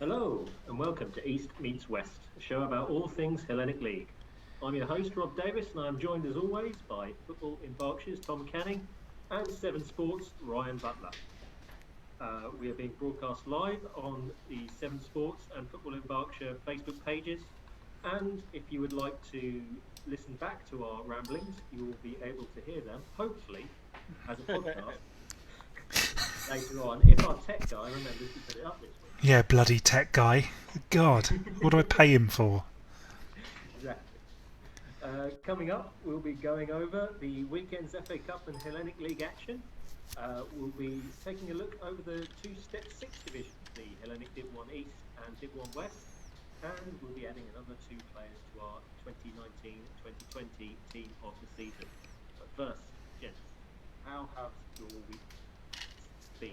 Hello, and welcome to East Meets West, a show about all things Hellenic League. I'm your host, Rob Davies, and I'm joined as always by Football in Berkshire's Tom Canning and Seven Sports' Ryan Butler. We are being broadcast live on the Seven Sports and Football in Berkshire Facebook pages. And if you would like to listen back to our ramblings, you will be able to hear them, hopefully, as a podcast later on, if our tech guy remembers to put it up this week. Yeah, bloody tech guy. God, what do I pay him for? Exactly. Coming up, we'll be going over the weekend's FA Cup and Hellenic League action. We'll be taking a look over the two Step 6 divisions, the Hellenic Div 1 East and Div 1 West. And we'll be adding another two players to our 2019-2020 team of the season. But first, gents, how have your week been?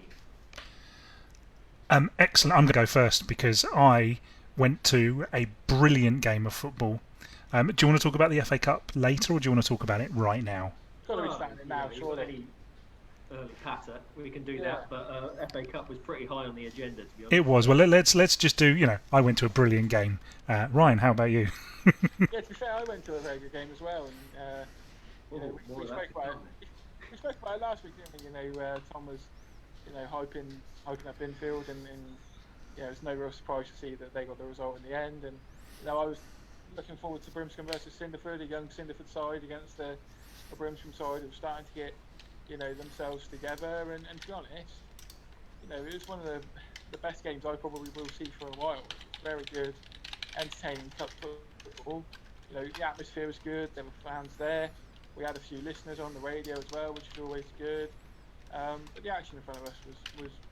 Excellent. I'm going to go first because I went to a brilliant game of football. Do you want to talk about the FA Cup later, or do you want to talk about it right now? Got to be standing now, surely. Early patter, we can do that, but FA Cup was pretty high on the agenda, to be honest. It was. Well, let's just do. I went to a brilliant game. Ryan, how about you? Yeah, to be fair, I went to a very good game as well, and we spoke about it last week, didn't we? Tom was, hyping up Binfield, and it's no real surprise to see that they got the result in the end. And I was looking forward to Brimscombe versus Cinderford, a young Cinderford side against a Brimscombe side who were starting to get themselves together. And to be honest, it was one of the best games I probably will see for a while. Very good, entertaining cup football. The atmosphere was good. There were fans there. We had a few listeners on the radio as well, which is always good. But the action in front of us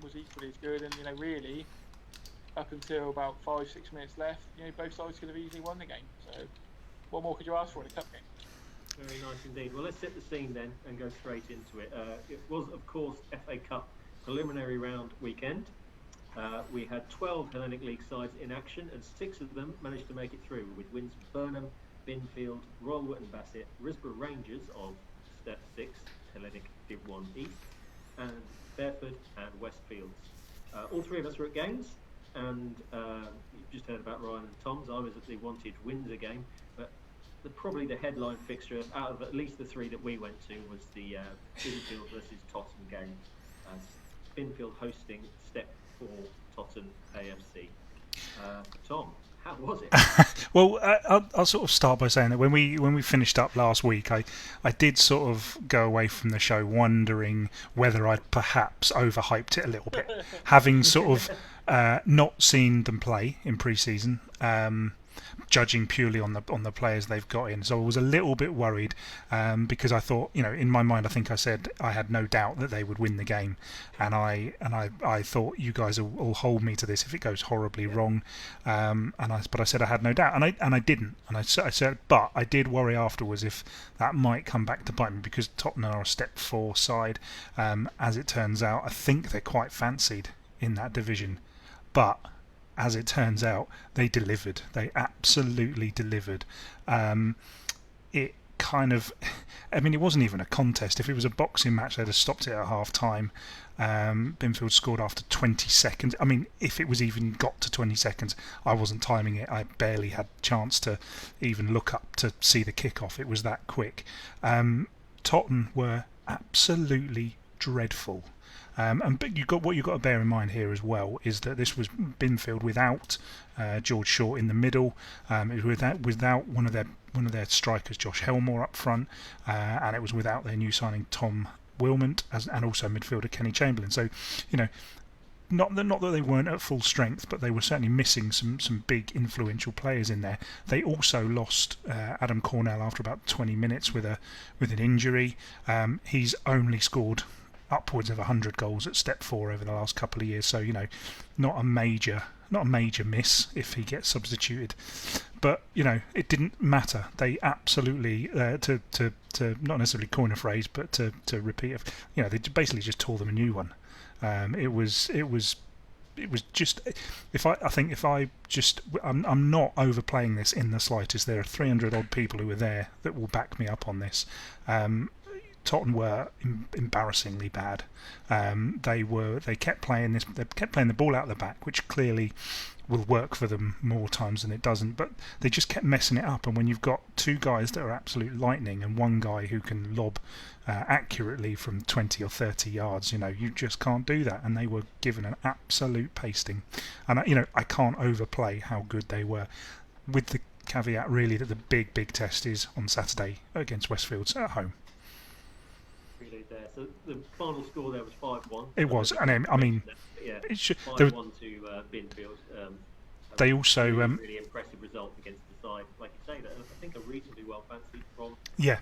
was equally as good, and really up until about 5-6 minutes left, both sides could have easily won the game. So what more could you ask for in a cup game? Very nice indeed. Well, let's set the scene then and go straight into it. It was, of course, FA Cup preliminary round weekend. We had 12 Hellenic League sides in action, and 6 of them managed to make it through, with wins for Burnham, Binfield, Royal Wootton Bassett, Risborough Rangers of Step 6, Hellenic Div 1 East, and Fairford and Westfields. All 3 of us were at games, and you've just heard about Ryan and Tom's. I was at the Wanted Windsor game, but probably the headline fixture out of at least the 3 that we went to was the Binfield versus Totton game. Binfield hosting Step 4 Totton AFC. Tom, how was it? Well, I'll sort of start by saying that when we finished up last week, I did sort of go away from the show wondering whether I'd perhaps overhyped it a little bit, having sort of not seen them play in pre-season, judging purely on the players they've got in. So I was a little bit worried because I thought, in my mind, I think I said I had no doubt that they would win the game, and I thought you guys will hold me to this if it goes horribly wrong. But I said I had no doubt, and I didn't. And I said, but I did worry afterwards if that might come back to bite me because Tottenham are a Step 4 side. As it turns out, I think they're quite fancied in that division, but as it turns out, they delivered. They absolutely delivered. It kind of, it wasn't even a contest. If it was a boxing match, they'd have stopped it at half time. Binfield scored after 20 seconds. If it was even got to 20 seconds, I wasn't timing it. I barely had a chance to even look up to see the kickoff. It was that quick. Tottenham were absolutely dreadful. But what you've got to bear in mind here as well is that this was Binfield without George Short in the middle. It was without one of their strikers, Josh Helmore, up front, and it was without their new signing Tom Wilmot and also midfielder Kenny Chamberlain. So, not that they weren't at full strength, but they were certainly missing some big influential players in there. They also lost Adam Cornell after about 20 minutes with an injury. He's only scored upwards of 100 goals at Step 4 over the last couple of years, so not a major miss if he gets substituted. But it didn't matter. They absolutely to not necessarily coin a phrase, but to repeat it. They basically just tore them a new one. It was just, I'm not overplaying this in the slightest. There are 300 odd people who were there that will back me up on this. Tottenham were embarrassingly bad. They kept playing the ball out the back, which clearly will work for them more times than it doesn't. But they just kept messing it up. And when you've got two guys that are absolute lightning and one guy who can lob accurately from 20 or 30 yards, you just can't do that. And they were given an absolute pasting. And I can't overplay how good they were, with the caveat really that the big test is on Saturday against Westfields at home. There. So the final score there was 5-1. It was, and I mean, it should 5-1 to Binfield. They also really impressive result against the side, like you say, that I think are reasonably well fancied from a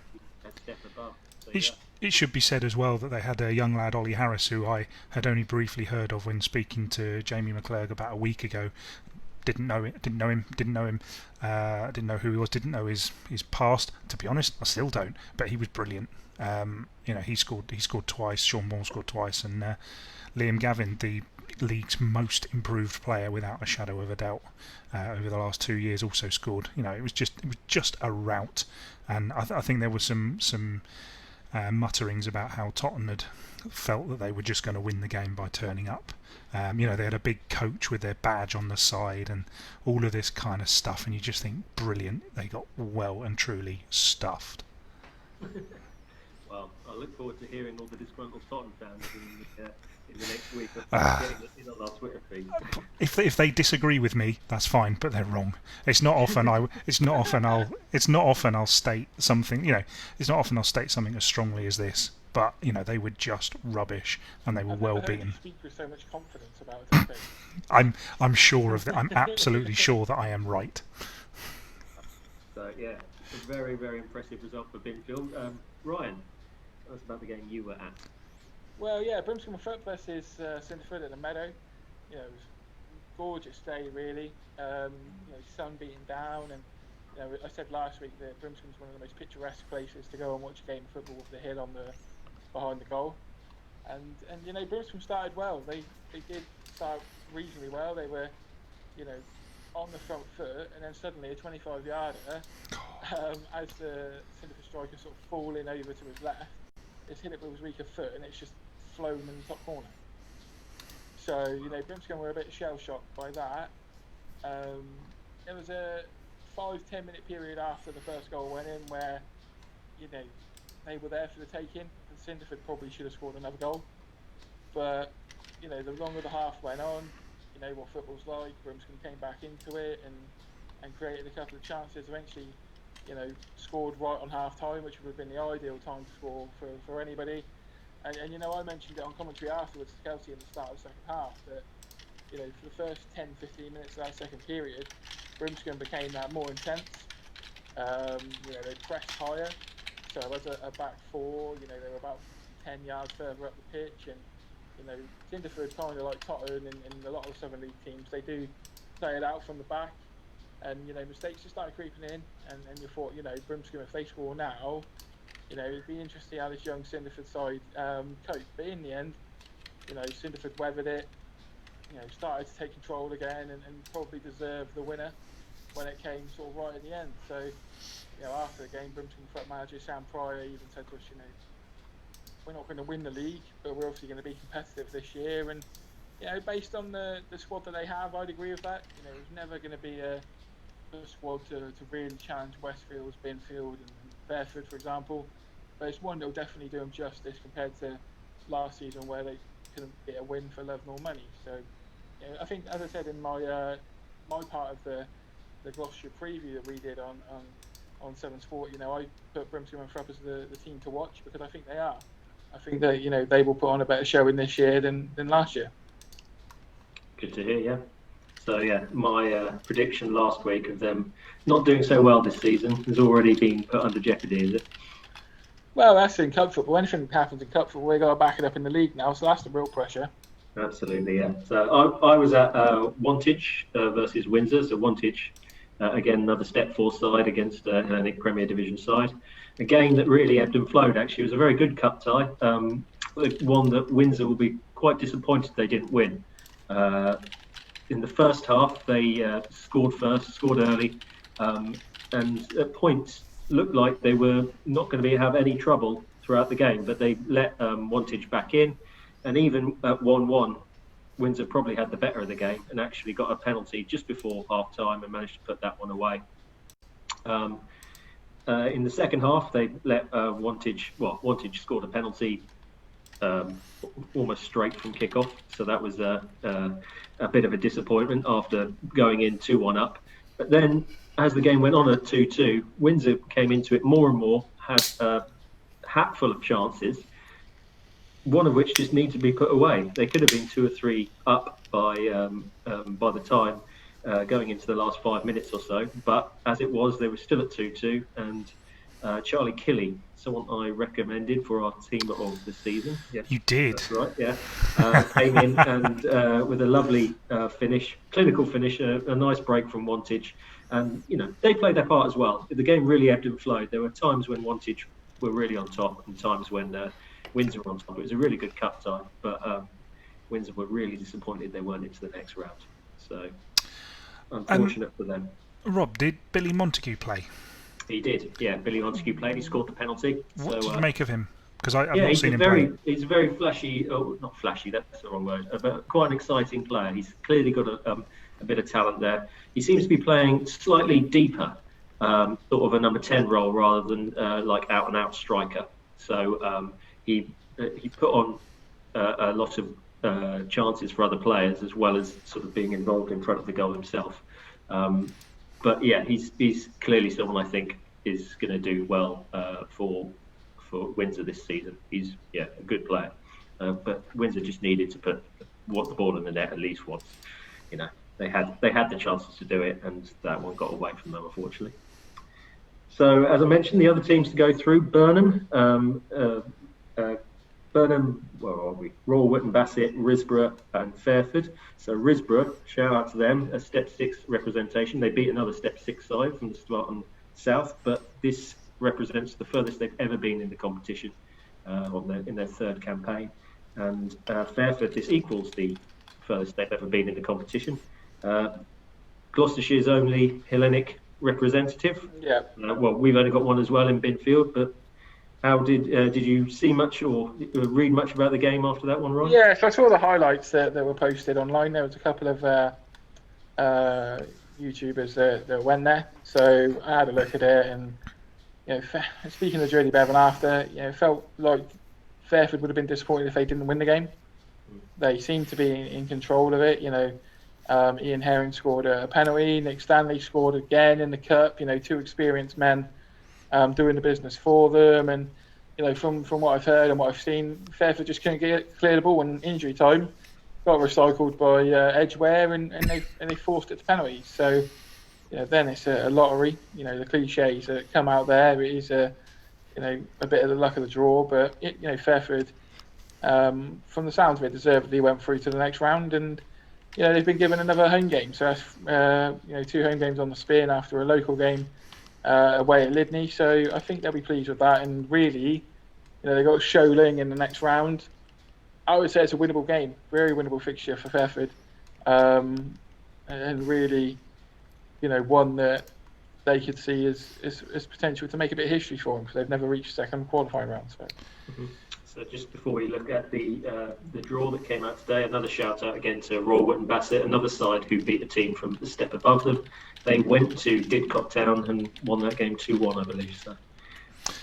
step above. So, it should be said as well that they had a young lad, Ollie Harris, who I had only briefly heard of when speaking to Jamie McClurg about a week ago. Didn't know him, didn't know who he was, didn't know his past. To be honest, I still don't. But he was brilliant. He scored twice. Sean Moore scored twice, and Liam Gavin, the league's most improved player without a shadow of a doubt over the last 2 years, also scored. It was just a rout, and I think there was some mutterings about how Tottenham had felt that they were just going to win the game by turning up. They had a big coach with their badge on the side and all of this kind of stuff, and you just think, brilliant, they got well and truly stuffed. Well, I look forward to hearing all the disgruntled Tottenham fans in the next week in our Twitter feed. If they disagree with me, that's fine, but they're wrong. It's not often I'll state something. It's not often I'll state something as strongly as this. But they were just rubbish, and they were well beaten. You speak with so much confidence about it. I'm sure of that. I'm absolutely sure that I am right. So yeah, a very, very impressive result for Binfield. Ryan, tell us about the game you were at. Well, yeah, Brimscombe and Foot versus Cinderfoot at the Meadow. It was a gorgeous day, really. Sun beating down, and I said last week that Brimscombe's one of the most picturesque places to go and watch a game of football with the hill on behind the goal. And Brimscombe started well. They did start reasonably well. They were, on the front foot, and then suddenly a 25-yarder, as the Cinderfoot striker sort of falling over to his left, it's hit it with his weaker foot, and it's just flown in the top corner. So, Brimscombe were a bit shell-shocked by that. There was a 5-10 minute period after the first goal went in where, they were there for the taking, and Cinderfoot probably should have scored another goal. But, the longer the half went on, what football's like, Brimscombe came back into it and created a couple of chances. Eventually, scored right on half time, which would have been the ideal time to score for anybody. And I mentioned it on commentary afterwards to Kelsey in the start of the second half that, for the first 10-15 minutes of that second period, Brimscombe became more intense. They pressed higher. So as a back four, they were about 10 yards further up the pitch, and Cinderfoot, kind of like Tottenham and a lot of Southern League teams, they do play it out from the back, and mistakes just started creeping in, and you thought, Brimscombe, if they score now, it'd be interesting how this young Cinderfoot side cope. But in the end, Cinderfoot weathered it, started to take control again, and probably deserved the winner when it came sort of right at the end. So, after the game, Brimscombe front manager Sam Pryor even said to us, we're not going to win the league, but we're obviously going to be competitive this year. And, based on the squad that they have, I'd agree with that. It's never going to be a squad to really challenge Westfields, Binfield and Fairford, for example. But it's one that will definitely do them justice compared to last season where they couldn't get a win for love nor money. So, I think, as I said in my my part of the Gloucestershire preview that we did on 7 Sport, I put Brimscombe and Thrupp as the team to watch because I think they are. I think that they will put on a better showing this year than last year. Good to hear, yeah. So yeah, my prediction last week of them not doing so well this season has already been put under jeopardy, is it? Well, that's in cup football. Anything that happens in cup football, we got to back it up in the league now, so that's the real pressure. Absolutely, yeah. So I was at Wantage versus Windsor. So Wantage, again, another step 4 side against Hellenic Premier Division side. A game that really ebbed and flowed, actually. It was a very good cup tie. One that Windsor will be quite disappointed they didn't win. In the first half, they scored early, and at points looked like they were not going to have any trouble throughout the game, but they let Wantage back in, and even at 1-1, Windsor probably had the better of the game and actually got a penalty just before half-time and managed to put that one away. In the second half, they let Wantage scored a penalty almost straight from kick-off, so that was a bit of a disappointment after going in 2-1 up. But then, as the game went on at 2-2, Windsor came into it more and more, had a hatful of chances, one of which just needed to be put away. They could have been 2 or 3 up by the time going into the last 5 minutes or so, but as it was, they were still at 2-2, and Charlie Killey, someone I recommended for our team of the season. Yes, you did. That's right, yeah. Came in and with a lovely clinical finish, a nice break from Wantage. And, they played their part as well. The game really ebbed and flowed. There were times when Wantage were really on top and times when Windsor were on top. It was a really good cup tie, but Windsor were really disappointed they weren't into the next round. So, unfortunate for them. Rob, did Billy Montague play? He did, yeah. Billy Montague played. He scored the penalty. What did you make of him? Because I've not seen him play. He's a very flashy, not flashy, that's the wrong word, but quite an exciting player. He's clearly got a bit of talent there. He seems to be playing slightly deeper, sort of a number 10 role rather than like out-and-out striker. So he put on a lot of chances for other players as well as sort of being involved in front of the goal himself. But yeah, he's clearly someone I think is going to do well for Windsor this season. He's a good player, but Windsor just needed to put the ball in the net at least once. They had the chances to do it, and that one got away from them, unfortunately. So as I mentioned, the other teams to go through: Burnham, where are we? Royal Wootton Bassett, Risborough and Fairford. So Risborough, shout out to them, a Step 6 representation. They beat another Step 6 side from the Spartan South, but this represents the furthest they've ever been in the competition in their third campaign. And Fairford, this equals the furthest they've ever been in the competition. Gloucestershire's only Hellenic representative. Yeah. Well, we've only got one as well in Binfield, but how did you see much or read much about the game after that one, Ryan? Yeah, so I saw the highlights that were posted online. There was a couple of YouTubers that went there, so I had a look at it, and speaking to Jodie Bevan after, it felt like Fairford would have been disappointed if they didn't win the game. They seemed to be in control of it. Ian Herring scored a penalty. Nick Stanley scored again in the cup. 2 experienced men doing the business for them, and from what I've heard and what I've seen, Fairford just couldn't clear the ball in injury time. Got recycled by Edgware, and they forced it to penalties. So then it's a lottery. The cliches that come out there, it is a bit of the luck of the draw. But Fairford, from the sounds of it, deservedly went through to the next round, and they've been given another home game. So that's 2 home games on the spin after a local game away at Lydney. So I think they'll be pleased with that. And really, they've got Sholing in the next round. I would say it's a winnable game, very winnable fixture for Fairford, and really, one that they could see as potential to make a bit of history for them, because they've never reached second qualifying round. So. Mm-hmm. So just before we look at the draw that came out today, another shout out again to Royal Wootton Bassett, another side who beat a team from the step above them. They went to Didcot Town and won that game 2-1, I believe. So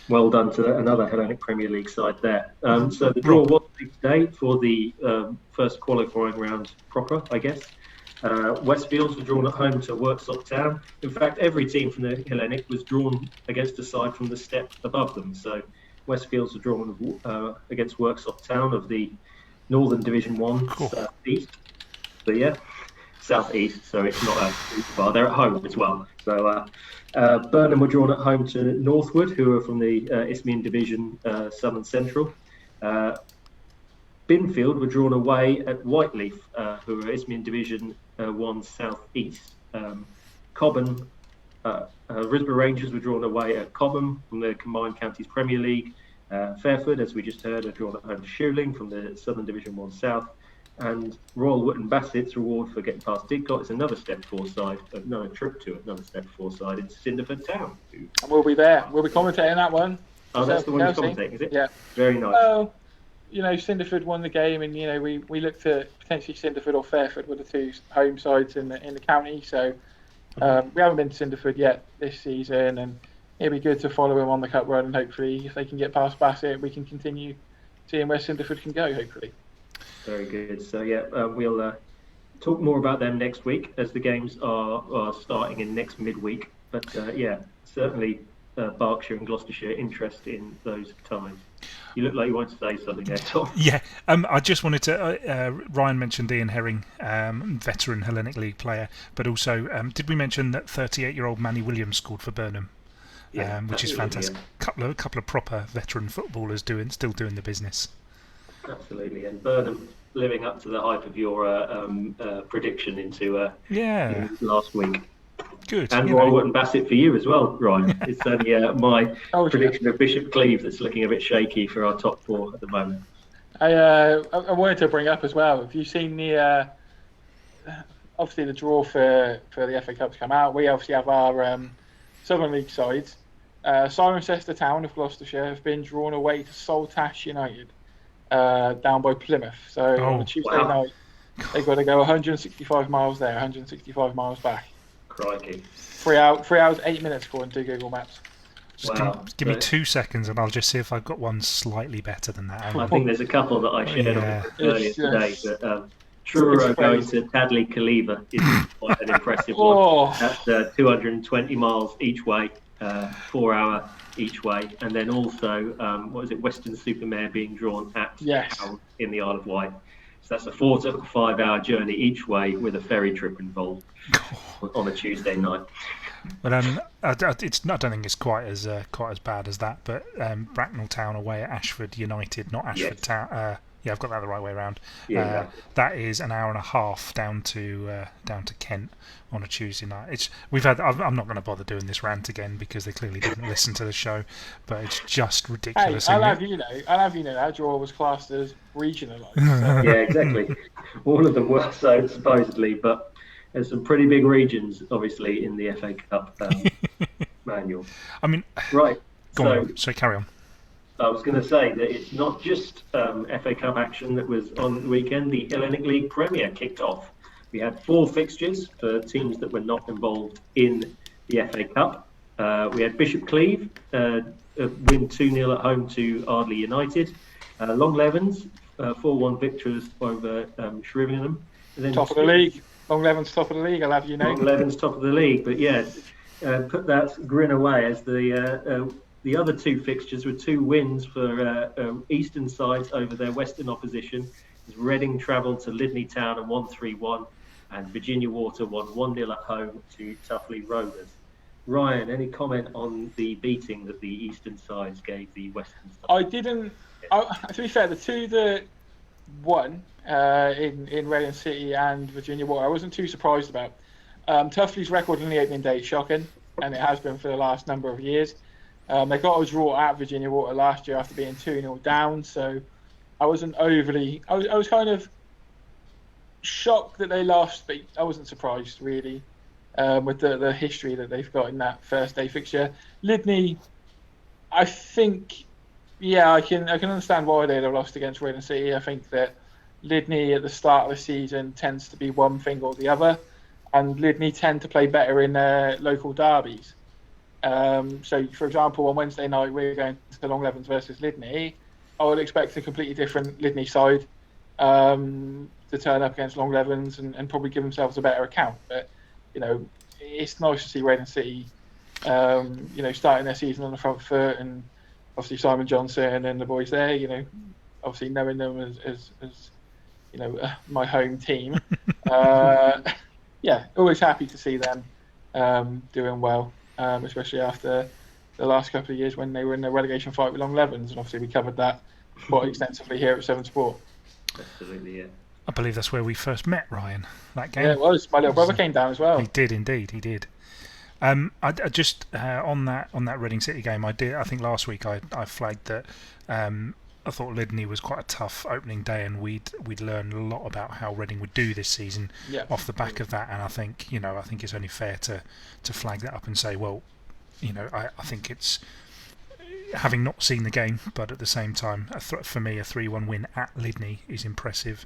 well done to another Hellenic Premier League side there. So the draw was today for the first qualifying round proper, I guess. Westfields were drawn at home to Worksop Town. In fact, every team from the Hellenic was drawn against a side from the step above them. So Westfields were drawn against Worksop Town of the Northern Division 1 South East. So yeah, South East. So it's not well, they're at home as well. So Burnham were drawn at home to Northwood, who are from the Isthmian Division Southern Central. Binfield were drawn away at Whiteleaf, who are Isthmian Division 1 South East. Cobham. Risborough Rangers were drawn away at Cobham from the Combined Counties Premier League. Fairford, as we just heard, are drawn at home to Sholing from the Southern Division 1 South. And Royal Wootton Bassett's reward for getting past Didcot is another Step 4 side, another trip to another Step 4 side in Cinderford Town. And we'll be there. We'll be commentating that one. Oh, that's the one you're commentating, is it? Yeah. Very nice. Hello. Cinderford won the game, and we looked at potentially Cinderford or Fairford were the two home sides in the county. So we haven't been to Cinderford yet this season, and it'd be good to follow them on the cup run. And hopefully, if they can get past Bassett, we can continue seeing where Cinderford can go. Hopefully. Very good. So we'll talk more about them next week as the games are starting in next midweek. But certainly Berkshire and Gloucestershire interest in those times. You look like you want to say something there, Tom. Yeah, I just wanted to. Ryan mentioned Ian Herring, veteran Hellenic League player, but also did we mention that 38-year-old Manny Williams scored for Burnham? Yeah, which is fantastic. A couple of proper veteran footballers still doing the business. Absolutely, and Burnham living up to the hype of your prediction into last week. Good. And Royal Wootton Bassett for you as well, Ryan. It's only my prediction of Bishop Cleeve that's looking a bit shaky for our top four at the moment. I wanted to bring up as well. Have you seen the obviously the draw for the FA Cup to come out? We obviously have our Southern League sides. Cirencester Town of Gloucestershire have been drawn away to Saltash United down by Plymouth. So on a Tuesday night, they've got to go 165 miles there, 165 miles back. Crikey. 3 hours, 8 minutes according to Google Maps. Wow. Give me 2 seconds and I'll just see if I've got one slightly better than that. I think there's a couple that I shared earlier today. But Truro going to Tadley Caliva is quite an impressive one. That's 220 miles each way, 4 hour each way. And then also, Western Supermare being drawn at Town in the Isle of Wight. So that's a 4 to 5 hour journey each way with a ferry trip involved on a Tuesday night. But I don't think it's quite as bad as that. But Bracknell Town away at Ashford United, not Ashford Town. I've got that the right way around. That is an hour and a half down to Kent on a Tuesday night. I'm not going to bother doing this rant again because they clearly didn't listen to the show. But it's just ridiculous. Hey, I'll have you know that draw was classed as regionalised. So. Yeah, exactly. All of them were so supposedly, but there's some pretty big regions, obviously, in the FA Cup manual. I mean, right. So carry on. I was going to say that it's not just FA Cup action that was on the weekend. The Hellenic League Premier kicked off. We had 4 fixtures for teams that were not involved in the FA Cup. We had Bishop Cleeve win 2-0 at home to Ardley United. Long Levens 4-1 victors over Shrivenham. Top of the league. Long Levens top of the league, I'll have you know. Long Levens top of the league, but put that grin away as the other 2 fixtures were 2 wins for Eastern sides over their Western opposition. Reading travelled to Lydney Town and won 3-1, and Virginia Water won 1-0 at home to Tuffley Rovers. Ryan, any comment on the beating that the Eastern sides gave the Western sides? I didn't. To be fair, the 2 that won in Reading City and Virginia Water, I wasn't too surprised about. Tuffley's record in the opening day is shocking, and it has been for the last number of years. They got a draw at Virginia Water last year after being 2-0 down, so I wasn't overly... I was kind of shocked that they lost, but I wasn't surprised, really, with the history that they've got in that first day fixture. Lydney, I think, I can understand why they'd have lost against Reading City. I think that Lydney at the start of the season tends to be one thing or the other, and Lydney tend to play better in their local derbies. So, for example, on Wednesday night, we're going to Long Levens versus Lydney. I would expect a completely different Lydney side to turn up against Long Levens and probably give themselves a better account. But, it's nice to see Reading City, starting their season on the front foot, and obviously Simon Johnson and the boys there, obviously knowing them as my home team. Always happy to see them doing well. Especially after the last couple of years when they were in the relegation fight with Long Levens, and obviously we covered that quite extensively here at 7 Sport. Absolutely, yeah. I believe that's where we first met Ryan. That game. Yeah, it was. My little brother came down as well. He did indeed. He did. I just on that Reading City game, I think last week I flagged that I thought Lydney was quite a tough opening day, and we'd learned a lot about how Reading would do this season off the back of that. And I think it's only fair to flag that up and say, well, I think it's having not seen the game, but at the same time, for me, a 3-1 win at Lydney is impressive.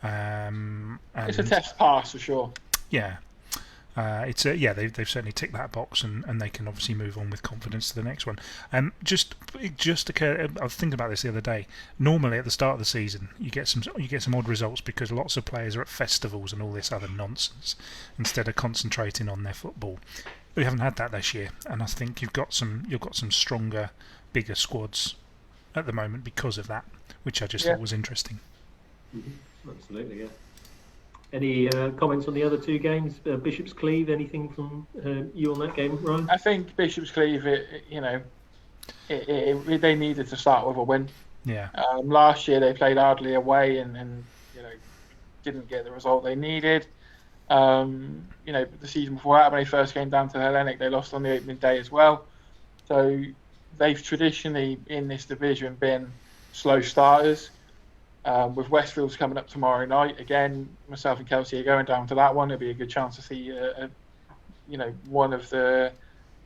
It's a test pass for sure. Yeah. They've certainly ticked that box, and they can obviously move on with confidence to the next one. I was thinking about this the other day. Normally at the start of the season, you get some odd results because lots of players are at festivals and all this other nonsense instead of concentrating on their football. We haven't had that this year, and I think you've got some stronger, bigger squads at the moment because of that, which I just thought was interesting. Mm-hmm. Absolutely, yeah. Any comments on the other two games? Bishop's Cleeve, anything from you on that game, Ryan? I think Bishop's Cleeve, they needed to start with a win. Yeah. Last year they played Ardley away and didn't get the result they needed. The season before that, when they first came down to Hellenic, they lost on the opening day as well. So they've traditionally in this division been slow starters. With Westfield's coming up tomorrow night, again, myself and Kelsey are going down to that one. It'll be a good chance to see, one of the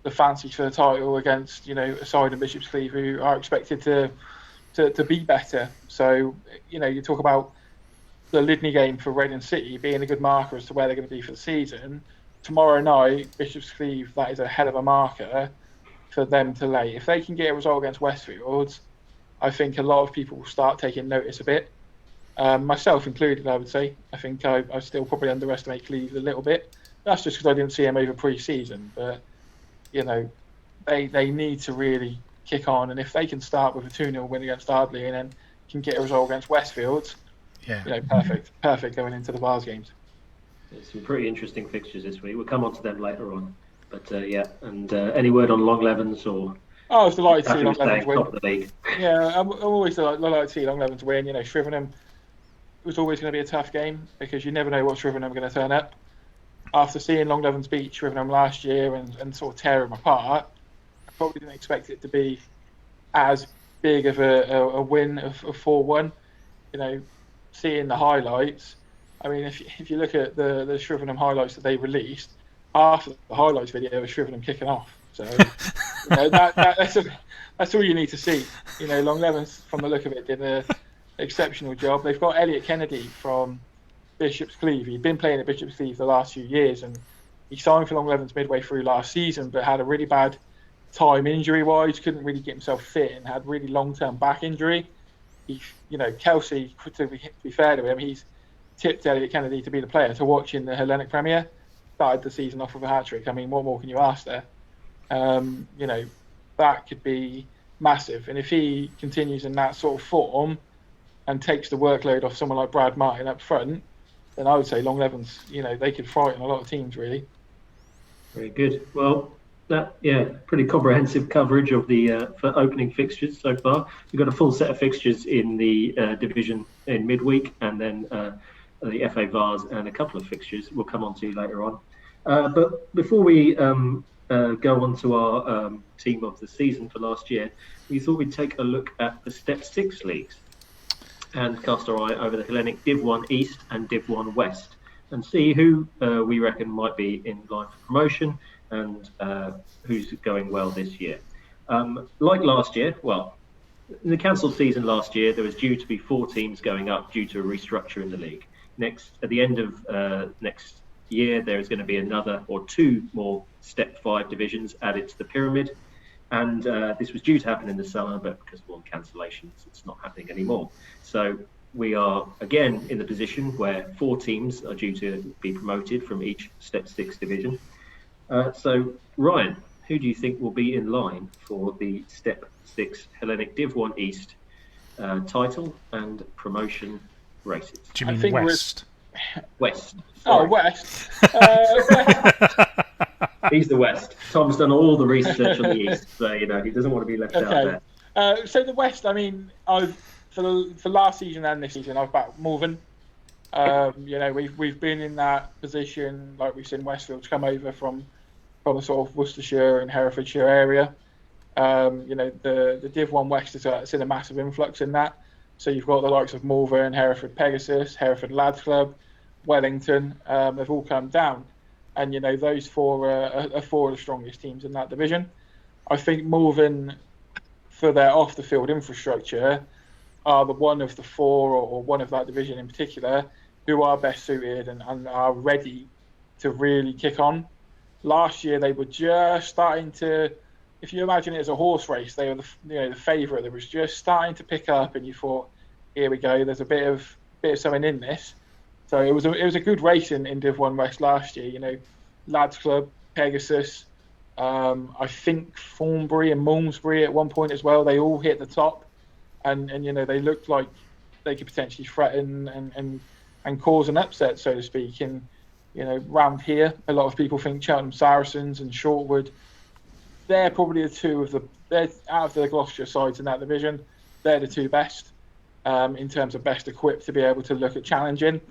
fancies for the title against, a side in Bishop's Cleeve who are expected to be better. So, you talk about the Lydney game for Reading City being a good marker as to where they're going to be for the season. Tomorrow night, Bishop's Cleeve, that is a hell of a marker for them to lay. If they can get a result against Westfield, I think a lot of people will start taking notice a bit. Myself included, I would say. I think I still probably underestimate Cleves a little bit. That's just because I didn't see them over pre-season. But, they need to really kick on. And if they can start with a 2-0 win against Ardley and then can get a result against Westfield, perfect going into the Vars games. There's some pretty interesting fixtures this week. We'll come on to them later on. But, any word on Longlevens or... Oh, I was delighted to see Longlevens win. Top of the league. Yeah, I'm always delighted to see Longlevens win. Shrivenham was always going to be a tough game because you never know what Shrivenham are going to turn up. After seeing Longlevens beat Shrivenham last year and sort of tear them apart, I probably didn't expect it to be as big of a win of 4-1. Seeing the highlights, I mean, if you look at the Shrivenham highlights that they released, half of the highlights video was Shrivenham kicking off. So that's all you need to see. Longlevens, from the look of it, did an exceptional job. They've got Elliot Kennedy from Bishop's Cleeve. He'd been playing at Bishop's Cleeve the last few years, and he signed for Longlevens midway through last season, but had a really bad time injury-wise. Couldn't really get himself fit and had really long-term back injury. Kelsey, to be fair to him, he's tipped Elliot Kennedy to be the player to watch in the Hellenic Premier. Started the season off with a hat-trick. I mean, what more can you ask there? That could be massive. And if he continues in that sort of form and takes the workload off someone like Brad Martin up front, then I would say Longlevens, they could frighten a lot of teams, really. Very good. Well, pretty comprehensive coverage of the for opening fixtures so far. We've got a full set of fixtures in the division in midweek, and then the FA Vars and a couple of fixtures we'll come on to later on. But before we go on to our team of the season for last year, we thought we'd take a look at the Step 6 leagues and cast our eye over the Hellenic Div 1 East and Div 1 West and see who we reckon might be in line for promotion and who's going well this year. Like last year, in the cancelled season last year, there was due to be 4 teams going up due to a restructure in the league. At the end of next year, there is going to be another or 2 more Step 5 divisions added to the pyramid. And this was due to happen in the summer, but because of all the cancellations, it's not happening anymore. So we are again in the position where 4 teams are due to be promoted from each Step 6 division. So, Ryan, who do you think will be in line for the Step 6 Hellenic Div 1 East title and promotion races? Do you mean West? West. Sorry. Oh, West. He's the West. Tom's done all the research on the East, so he doesn't want to be left out there. So the West, I mean, for last season and this season, I've backed Morven. We've been in that position, like we've seen Westfield come over from the sort of Worcestershire and Herefordshire area. The Div 1 West has seen a massive influx in that. So you've got the likes of Morven, Hereford Pegasus, Hereford Lads Club, Wellington. They've all come down. And, those 4 are 4 of the strongest teams in that division. I think Morven, for their off-the-field infrastructure are the one of the four, or one of that division in particular, who are best suited and are ready to really kick on. Last year they were just starting to, if you imagine it as a horse race, they were the favourite that was just starting to pick up, and you thought, here we go, there's a bit of something in this. So it was a good race in Div 1 West last year. Lads Club, Pegasus, I think Thornbury and Malmesbury at one point as well. They all hit the top, and they looked like they could potentially threaten and cause an upset, so to speak. And round here, a lot of people think Cheltenham Saracens and Shortwood. They're probably the two they're out of the Gloucestershire sides in that division. They're the two best in terms of best equipped to be able to look at challenging.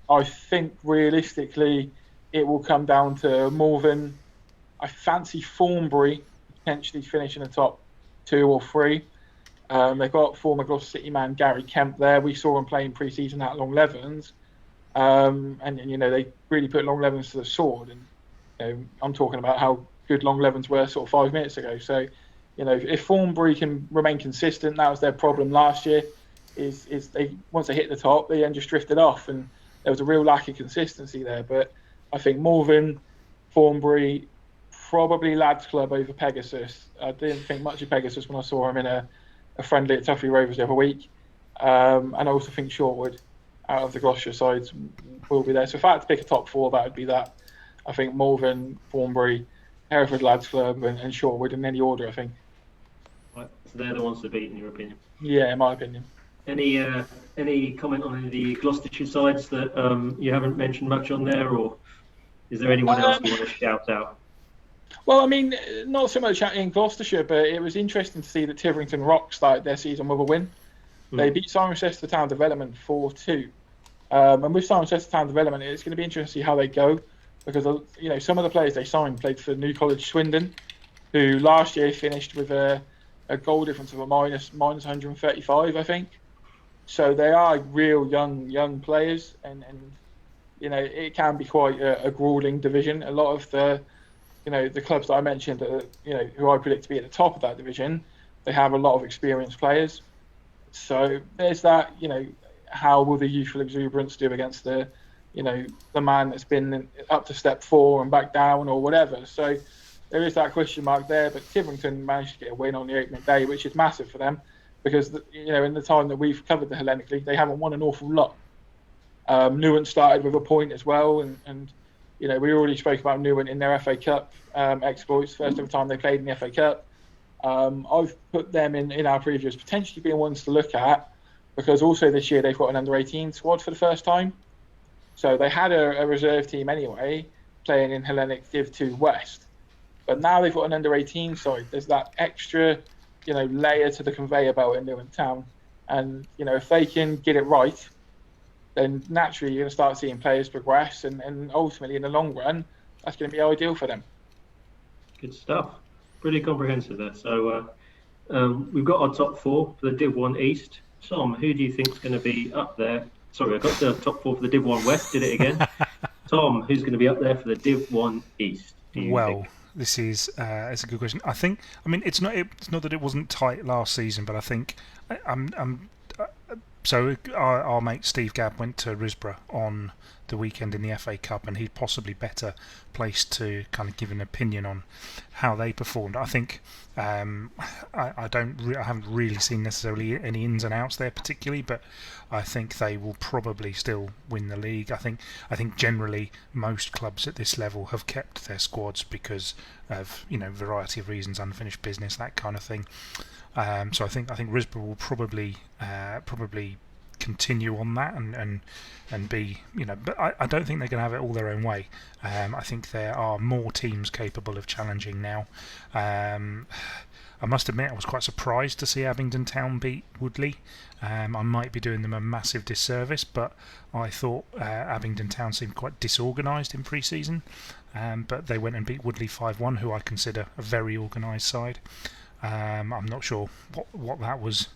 I think realistically it will come down to Malvern. I fancy Thornbury potentially finishing the top 2 or 3. They've got former Gloucester City man Gary Kemp there. We saw him playing pre-season at Long Levens. And they really put Long Levens to the sword. And I'm talking about how good Long Levens were sort of 5 minutes ago. So, if Thornbury can remain consistent, that was their problem last year. Is they, once they hit the top, they then just drifted off, and there was a real lack of consistency there. But I think Malvern, Thornbury, probably Lads Club over Pegasus. I didn't think much of Pegasus when I saw him in a friendly at Tuffley Rovers the other week. And I also think Shortwood, out of the Gloucestershire sides, will be there. So if I had to pick a top 4, that would be that. I think Malvern, Thornbury, Hereford Lads Club, and Shortwood in any order, I think. Right, so they're the ones to beat, in your opinion? Yeah, in my opinion. Any comment on any of the Gloucestershire sides that you haven't mentioned much on there, or is there anyone else you want to shout out? Well, I mean, not so much in Gloucestershire, but it was interesting to see that Tiverington Rock started their season with a win. They beat Cirencester Town Development 4-2. And with Cirencester Town Development, it's going to be interesting to see how they go, because some of the players they signed played for New College Swindon, who last year finished with a goal difference of a minus 135, I think. So they are real young players, and it can be quite a grueling division. A lot of the clubs that I mentioned, who I predict to be at the top of that division, they have a lot of experienced players. So there's that. How will the youthful exuberance do against the man that's been up to step 4 and back down or whatever? So there is that question mark there. But Tiverington managed to get a win on the opening day, which is massive for them, because in the time that we've covered the Hellenic League, they haven't won an awful lot. Newent started with a point as well, and we already spoke about Newent in their FA Cup exploits, first ever time they played in the FA Cup. I've put them in our previews potentially being ones to look at, because also this year they've got an under-18 squad for the first time. So they had a reserve team anyway, playing in Hellenic Div 2 West. But now they've got an under-18 side. There's that extra, layer to the conveyor belt in Newent Town. And, if they can get it right, then naturally you're going to start seeing players progress. And ultimately, in the long run, that's going to be ideal for them. Good stuff. Pretty comprehensive there. So we've got our top 4 for the Div 1 East. Tom, who do you think is going to be up there? Sorry, I got the top 4 for the Div 1 West. Did it again. Tom, who's going to be up there for the Div 1 East? This is it's a good question. It's not that it wasn't tight last season, but I think so our mate Steve Gabb went to Risborough on the weekend in the FA Cup, and he's possibly better placed to kind of give an opinion on how they performed. I think I haven't really seen necessarily any ins and outs there particularly, but I think they will probably still win the league. I think generally most clubs at this level have kept their squads because of variety of reasons, unfinished business, that kind of thing. So I think Risborough will probably continue on that and be but I don't think they're going to have it all their own way. I think there are more teams capable of challenging now. I must admit I was quite surprised to see Abingdon Town beat Woodley. I might be doing them a massive disservice, but I thought Abingdon Town seemed quite disorganised in pre-season, but they went and beat Woodley 5-1, who I consider a very organised side. I'm not sure what that was,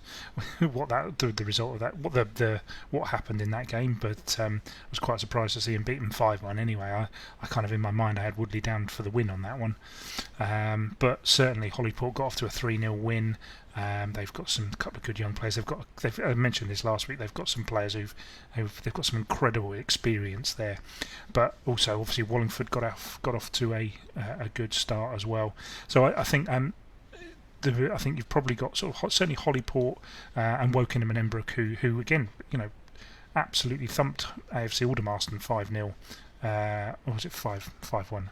the result of that, what happened in that game, but I was quite surprised to see him beat them 5-1 anyway. I kind of, in my mind, I had Woodley down for the win on that one. But certainly Hollyport got off to a 3-0 win. They've got some couple of good young players. I mentioned this last week. They've got some players they've got some incredible experience there, but also obviously Wallingford got off to a good start as well. So I think I think you've probably got certainly Hollyport and Wokingham and Embrook who again absolutely thumped AFC Aldermaston 5-0. Or was it 5-1?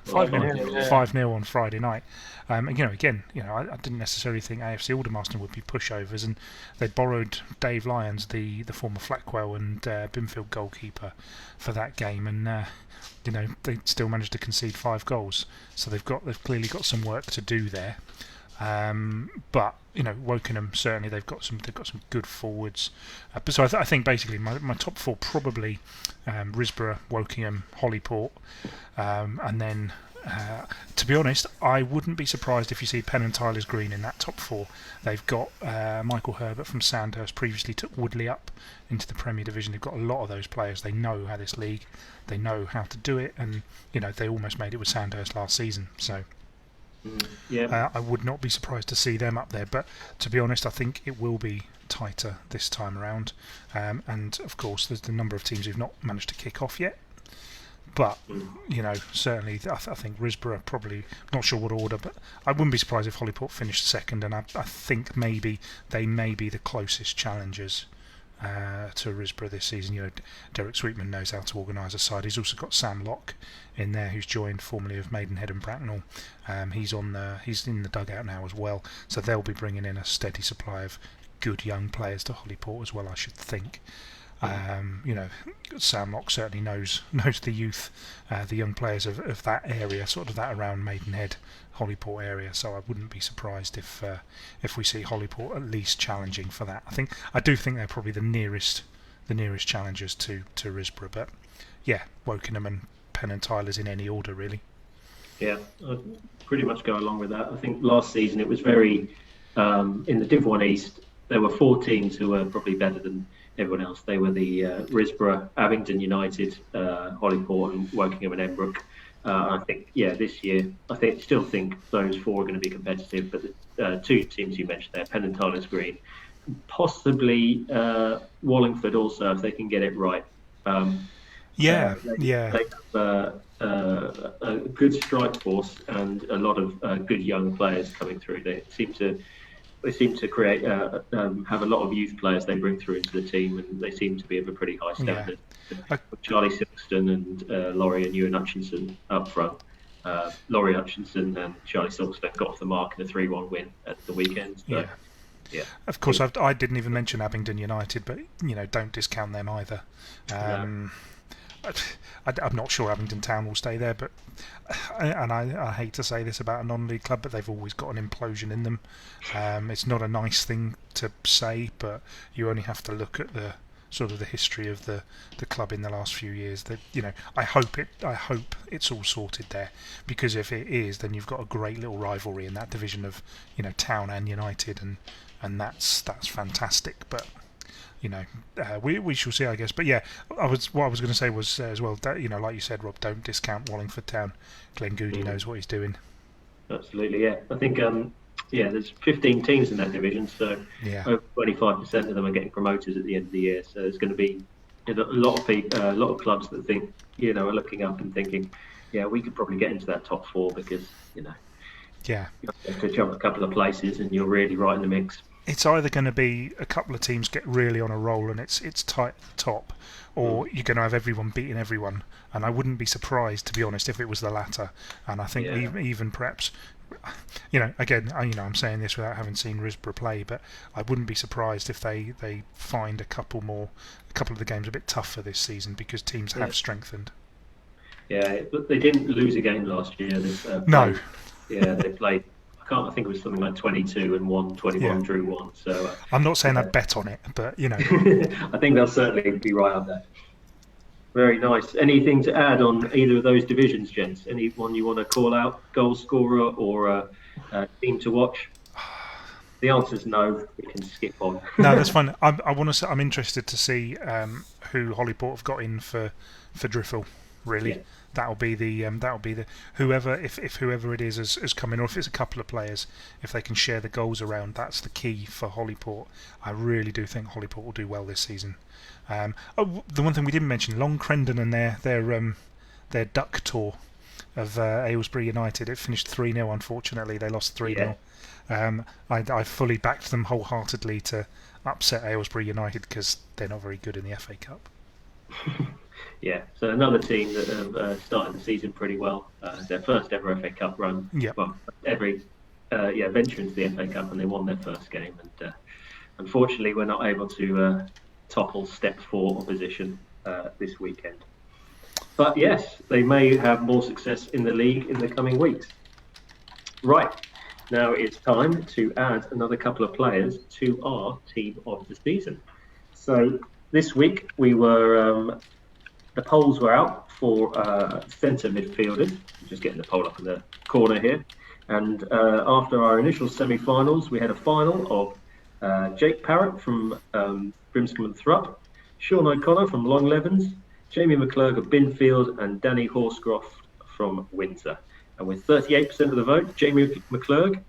5-0 on Friday night. And again, I didn't necessarily think AFC Aldermaston would be pushovers, and they borrowed Dave Lyons, the former Flackwell and Binfield goalkeeper, for that game, and they still managed to concede 5 goals. So they've clearly got some work to do there. But Wokingham, certainly they've got some good forwards. But so I think basically my top 4 probably Risborough, Wokingham, Hollyport, and then to be honest, I wouldn't be surprised if you see Penn and Tyler's Green in that top 4. They've got Michael Herbert from Sandhurst, previously took Woodley up into the Premier Division. They've got a lot of those players. They know how this league, they know how to do it, and they almost made it with Sandhurst last season. So. I would not be surprised to see them up there, but to be honest, I think it will be tighter this time around. And of course, there's the number of teams who've not managed to kick off yet. But certainly, I think Risborough probably, not sure what order, but I wouldn't be surprised if Hollyport finished second. And I think maybe they may be the closest challengers to Risborough this season. Derek Sweetman knows how to organise a side. He's also got Sam Locke in there, who's joined formerly of Maidenhead and Bracknell. He's in the dugout now as well, so they'll be bringing in a steady supply of good young players to Hollyport as well, I should think. Sam Locke certainly knows the youth, the young players of that area, sort of that around Maidenhead, Hollyport area. So I wouldn't be surprised if we see Hollyport at least challenging for that. I do think they're probably the nearest challengers to Risborough. But yeah, Wokingham and Penn and Tyler's in any order really. Yeah, I'd pretty much go along with that. I think last season it was very in the Div 1 East. There were 4 teams who were probably better than everyone else. They were the Risborough, Abingdon United, Hollyport, and Wokingham and Embrook. I think, this year, still think those 4 are going to be competitive. But the 2 teams you mentioned there, Penn and Tyler's Green, possibly Wallingford also, if they can get it right. They have a good strike force and a lot of good young players coming through. They seem to create have a lot of youth players they bring through into the team, and they seem to be of a pretty high standard. Charlie Silkston and Laurie and Ewan Hutchinson up front. Laurie Hutchinson and Charlie Silkston got off the mark in a 3-1 win at the weekend. But, Of course, I didn't even mention Abingdon United, but don't discount them either. I'm not sure Abingdon Town will stay there, but I hate to say this about a non-league club, but they've always got an implosion in them. It's not a nice thing to say, but you only have to look at the sort of the history of the club in the last few years. That I hope it's all sorted there, because if it is, then you've got a great little rivalry in that division of Town and United, and that's fantastic. But we shall see, I guess. But what I was going to say was as well, that, like you said, Rob, don't discount Wallingford Town. Glenn Goody knows what he's doing. Absolutely, yeah. I think there's 15 teams in that division, so over 25% of them are getting promoted at the end of the year. So there's going to be a lot of people, a lot of clubs that think are looking up and thinking, we could probably get into that top 4 because you have to jump a couple of places and you're really right in the mix. It's either going to be a couple of teams get really on a roll and it's tight at the top, or you're going to have everyone beating everyone. And I wouldn't be surprised, to be honest, if it was the latter. And I think even perhaps, again, I'm saying this without having seen Risborough play, but I wouldn't be surprised if they find a couple of the games a bit tougher this season, because teams have strengthened. Yeah, but they didn't lose a game last year. No. Yeah, they played. I think it was something like 22 and won, 21 drew 1. So I'm not saying I'd bet on it, but I think they'll certainly be right up there. Very nice. Anything to add on either of those divisions, gents? Anyone you want to call out, goal scorer or team to watch? The answer is no. We can skip on. No, that's fine. I'm interested to see who Hollyport have got in for Driffle. Really, that'll be the whoever if whoever it is has come in, or if it's a couple of players, if they can share the goals around, that's the key for Hollyport. I really do think Hollyport will do well this season. The one thing we didn't mention, Long Crendon and their duck tour of Aylesbury United, it finished 3-0. Unfortunately, they lost 3-0. I fully backed them wholeheartedly to upset Aylesbury United because they're not very good in the FA Cup. Yeah, so another team that have started the season pretty well. Their first ever FA Cup run. Yeah. Well, venture into the FA Cup, and they won their first game. And unfortunately, we're not able to topple Step 4 opposition this weekend. But yes, they may have more success in the league in the coming weeks. Right, now it's time to add another couple of players to our team of the season. So this week we were, the polls were out for centre midfielders. I'm just getting the poll up in the corner here. And after our initial semi-finals, we had a final of Jake Parrott from Brimscombe and Thrupp, Sean O'Connor from Long Levens, Jamie McClurg of Binfield, and Danny Horscroft from Windsor. And with 38% of the vote, Jamie McClurg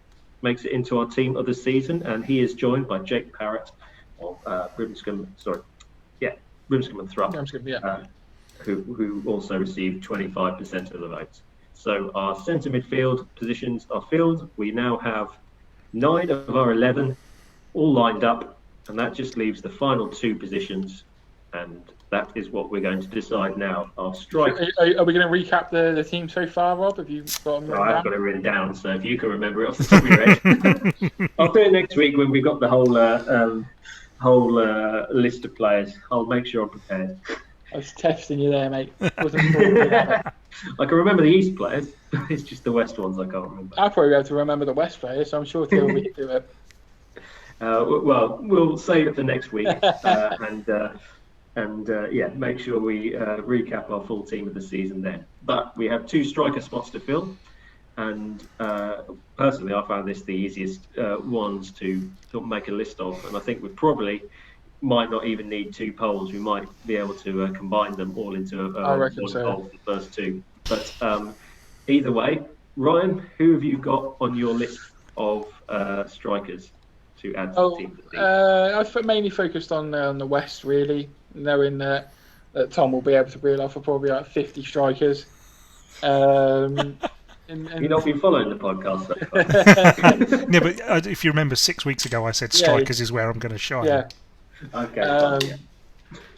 makes it into our team of the season, and he is joined by Jake Parrott of Brimscombe and Thrupp, who also received 25% of the votes. So our centre midfield positions are filled. We now have 9 of our 11 all lined up, and that just leaves the final 2 positions, and that is what we're going to decide now. Our striker. Are we going to recap the team so far, Rob? Have you got them written down? I've got it written down, so if you can remember it off the top of your head. I'll do it next week when we've got the whole list of players. I'll make sure I'm prepared. I was testing you there, mate. I can remember the East players. It's just the West ones I can't remember. I'll probably be able to remember the West players, so I'm sure Till we can do it. Well, we'll save it for next week, and make sure we recap our full team of the season then. But we have 2 striker spots to fill, and personally, I found this the easiest ones to make a list of, and I think we probably might not even need 2 polls. We might be able to combine them all into one poll for the first 2. But either way, Ryan, who have you got on your list of strikers to add to the team? I've mainly focused on the West, really, knowing that Tom will be able to reel off probably like 50 strikers. You've not been following the podcast so far. No, but if you remember 6 weeks ago, I said strikers is where I'm going to shine. Yeah. Okay.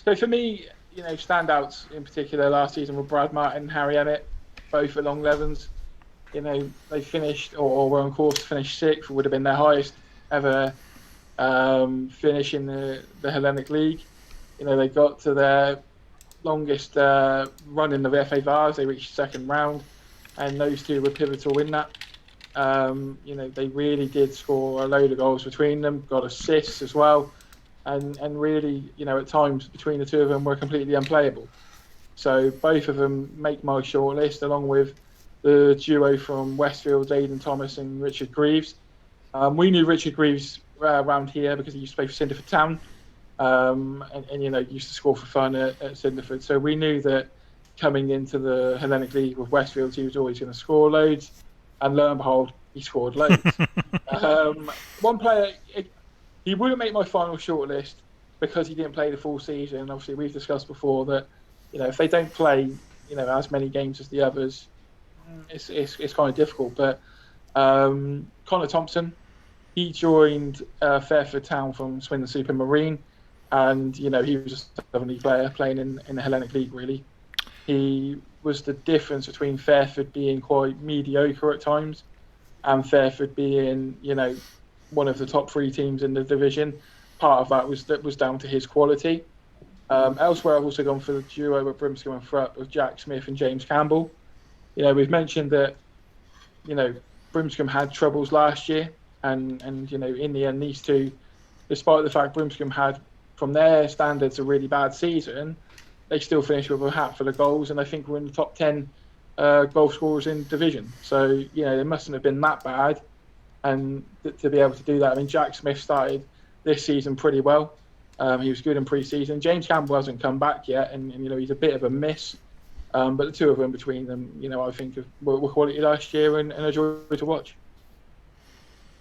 So for me, standouts in particular last season were Brad Martin and Harry Emmett, both at Long Levens. They finished or were on course to finish 6th. Would have been their highest ever finish in the Hellenic League. They got to their longest run in the FA Vars. They reached 2nd round, and those 2 were pivotal in that. They really did score a load of goals between them, got assists as well, and really, at times between the 2 of them were completely unplayable. So both of them make my shortlist, along with the duo from Westfield, Aidan Thomas and Richard Greaves. We knew Richard Greaves around here because he used to play for Cinderford Town, and used to score for fun at Cinderford. So we knew that coming into the Hellenic League with Westfield, he was always going to score loads, and lo and behold, he scored loads. One player, he wouldn't make my final shortlist because he didn't play the full season. And obviously, we've discussed before that if they don't play as many games as the others, it's kind of difficult. But Connor Thompson, he joined Fairford Town from Swindon Supermarine, and he was a Southern League player playing in the Hellenic League. Really, he was the difference between Fairford being quite mediocre at times and Fairford being one of the top 3 teams in the division. Part of that was down to his quality. Elsewhere, I've also gone for the duo with Brimscombe and Thrupp with Jack Smith and James Campbell. We've mentioned that Brimscombe had troubles last year, and in the end, these 2, despite the fact Brimscombe had, from their standards, a really bad season, they still finished with a hatful of goals, and I think we're in the top 10 goal scorers in division. So they mustn't have been that bad, and to be able to do that. I mean, Jack Smith started this season pretty well. He was good in pre-season. James Campbell hasn't come back yet, and he's a bit of a miss. But the two of them between them, I think were quality last year and a joy to watch.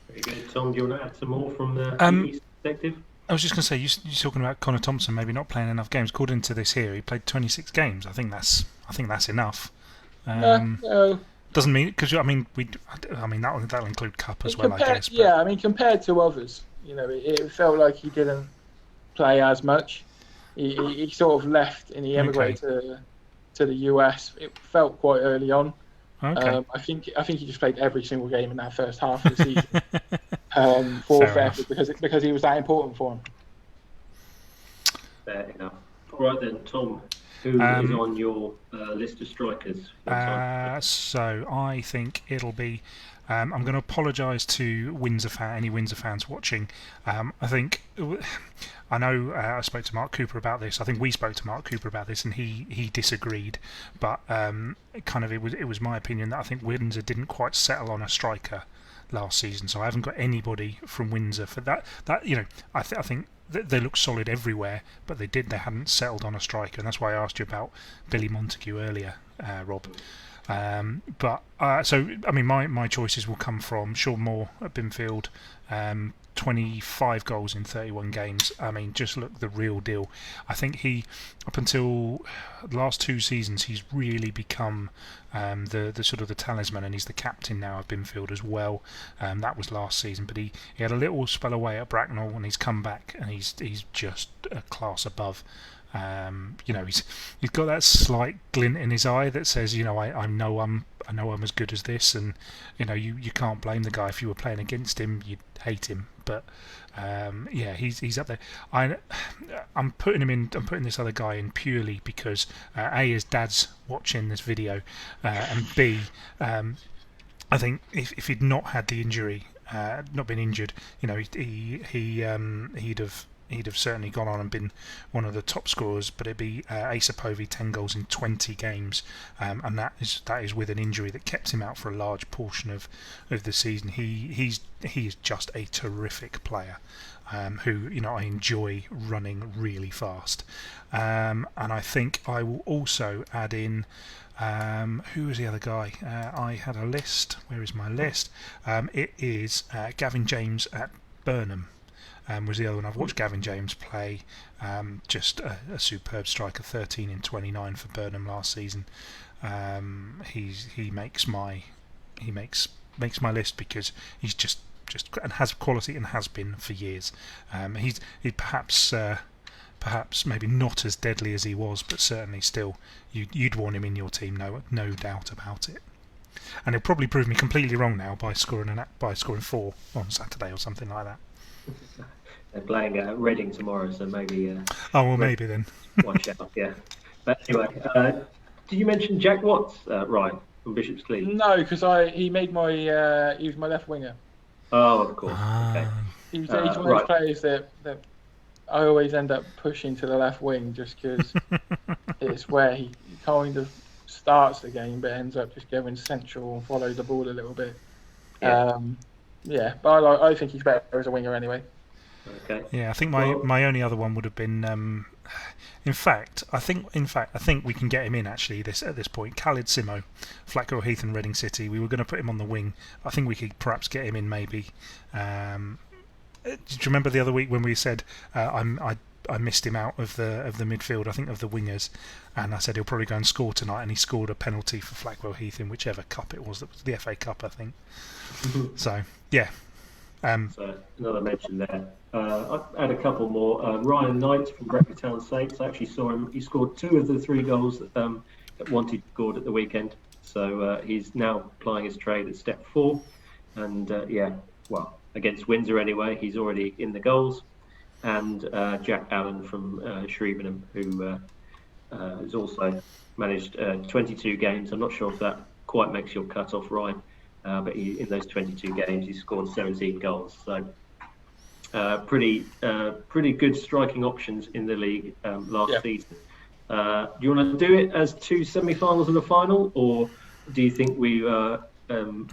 Very good. Tom, do you want to add some more from the East perspective? I was just going to say, you're talking about Connor Thompson maybe not playing enough games. According to this here, he played 26 games. I think that's enough. Doesn't mean because that'll include cup as well, I guess. But... Yeah, I mean compared to others, it felt like he didn't play as much. He sort of left and he emigrated to the US. It felt quite early on. Okay. I think he just played every single game in that first half of the season for Fairfield because he was that important for him. Fair enough. All right then, Tom. Who is on your list of strikers? So I think it'll be. I'm going to apologise to any Windsor fans watching. I know I spoke to Mark Cooper about this. I think we spoke to Mark Cooper about this, and he disagreed. But it was my opinion that I think Windsor didn't quite settle on a striker last season. So I haven't got anybody from Windsor for that. I think they look solid everywhere, but they hadn't settled on a striker, and that's why I asked you about Billy Montague earlier, Rob. My choices will come from Sean Moore at Binfield, 25 goals in 31 games. I mean, just look, the real deal. I think he, up until the last 2 seasons, he's really become the sort of the talisman, and he's the captain now of Binfield as well. That was last season, but he had a little spell away at Bracknell, and he's come back, and he's just a class above. He's got that slight glint in his eye that says, I know I'm as good as this, and you can't blame the guy. If you were playing against him, you'd hate him. But he's up there. I'm putting this other guy in purely because A, his dad's watching this video, and B, I think if he'd not had the injury, not been injured, he'd have certainly gone on and been one of the top scorers, but it'd be Asa Povey, 10 goals in 20 games, and that is with an injury that kept him out for a large portion of the season. He is just a terrific player, who I enjoy running really fast, and I think I will also add in. Who was the other guy? I had a list. Where is my list? It is Gavin James at Burnham. Was the other one. I've watched Gavin James play, just a superb striker, 13 in 29 for Burnham last season. He makes my list because he's just and has quality and has been for years. He's perhaps maybe not as deadly as he was, but certainly still you'd want him in your team, no doubt about it. And he'll probably prove me completely wrong now by scoring 4 on Saturday or something like that. They're playing Reading tomorrow, so maybe. Maybe then. Watch out, yeah. But anyway, did you mention Jack Watts, Ryan, from Bishop's Cleeve? No, because he was my left winger. Oh, of course. Okay. He's one of those players that I always end up pushing to the left wing just because it's where he kind of starts the game, but ends up just going central and follows the ball a little bit. But I think he's better as a winger anyway. Okay. Yeah, I think my only other one would have been. In fact, I think we can get him in actually. At this point, Khalid Simo, Flatgirl Heath and Reading City. We were going to put him on the wing. I think we could perhaps get him in maybe. Did you remember the other week when we said I missed him out of the midfield? I think of the wingers, and I said he'll probably go and score tonight, and he scored a penalty for Flatgirl Heath in whichever cup it was. That was the FA Cup, I think. So yeah. So another mention there. I had a couple more. Ryan Knight from Brackley Town Saints. I actually saw him. He scored 2 of the 3 goals that Wanted scored at the weekend. So he's now plying his trade at step 4. And against Windsor anyway, he's already in the goals. And Jack Allen from Shrevenham, who has also managed 22 games. I'm not sure if that quite makes your cut off, Ryan. But in those 22 games, he scored 17 goals. So pretty good striking options in the league last season. Do you want to do it as 2 semi-finals and a final, or do you think we can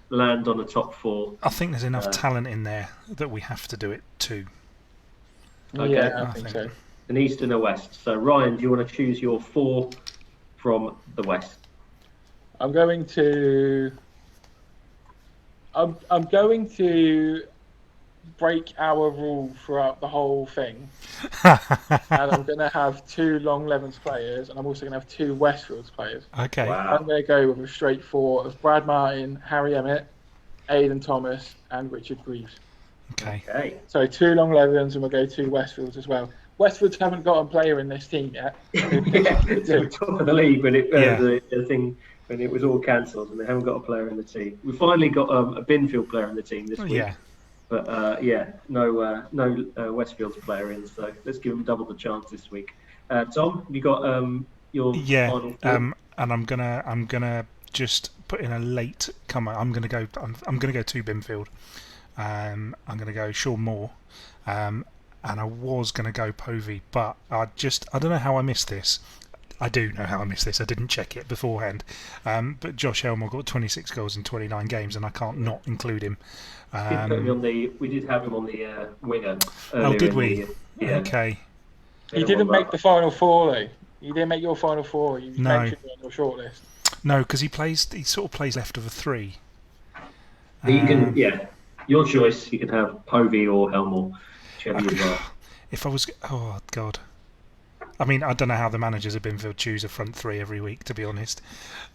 land on a top 4? I think there's enough talent in there that we have to do it too. Okay. Yeah, I think so. An east and a west. So Ryan, do you want to choose your 4 from the West? I'm going to break our rule throughout the whole thing, and I'm going to have 2 Long Levens players, and I'm also going to have 2 Westfields players. Okay. Wow. I'm going to go with a straight 4 of Brad Martin, Harry Emmett, Aidan Thomas, and Richard Greaves. Okay. So 2 Long Levens, and we'll go 2 Westfields as well. Westfields haven't got a player in this team yet. They were top of the league when when it was all cancelled, and they haven't got a player in the team. We finally got a Binfield player in the team this week. Yeah. But no Westfield's player in, so let's give them double the chance this week. Tom, have you got your final thought? And I'm gonna just put in a late comer. I'm gonna go 2 Binfield. I'm gonna go Sean Moore. And I was gonna go Povey, but I don't know how I missed this. I do know how I missed this. I didn't check it beforehand. But Josh Helmer got 26 goals in 29 games, and I can't not include him. We did have him on the winger. Oh, did we? Yeah. Okay. He didn't make the final 4 though. You didn't make your final 4. You mentioned it on your shortlist. No, because he sort of plays left of a 3. You can, your choice. You can have Povey or Helmore, whichever you like. If I was, oh God. I mean, I don't know how the managers of Binfield choose a front 3 every week, to be honest.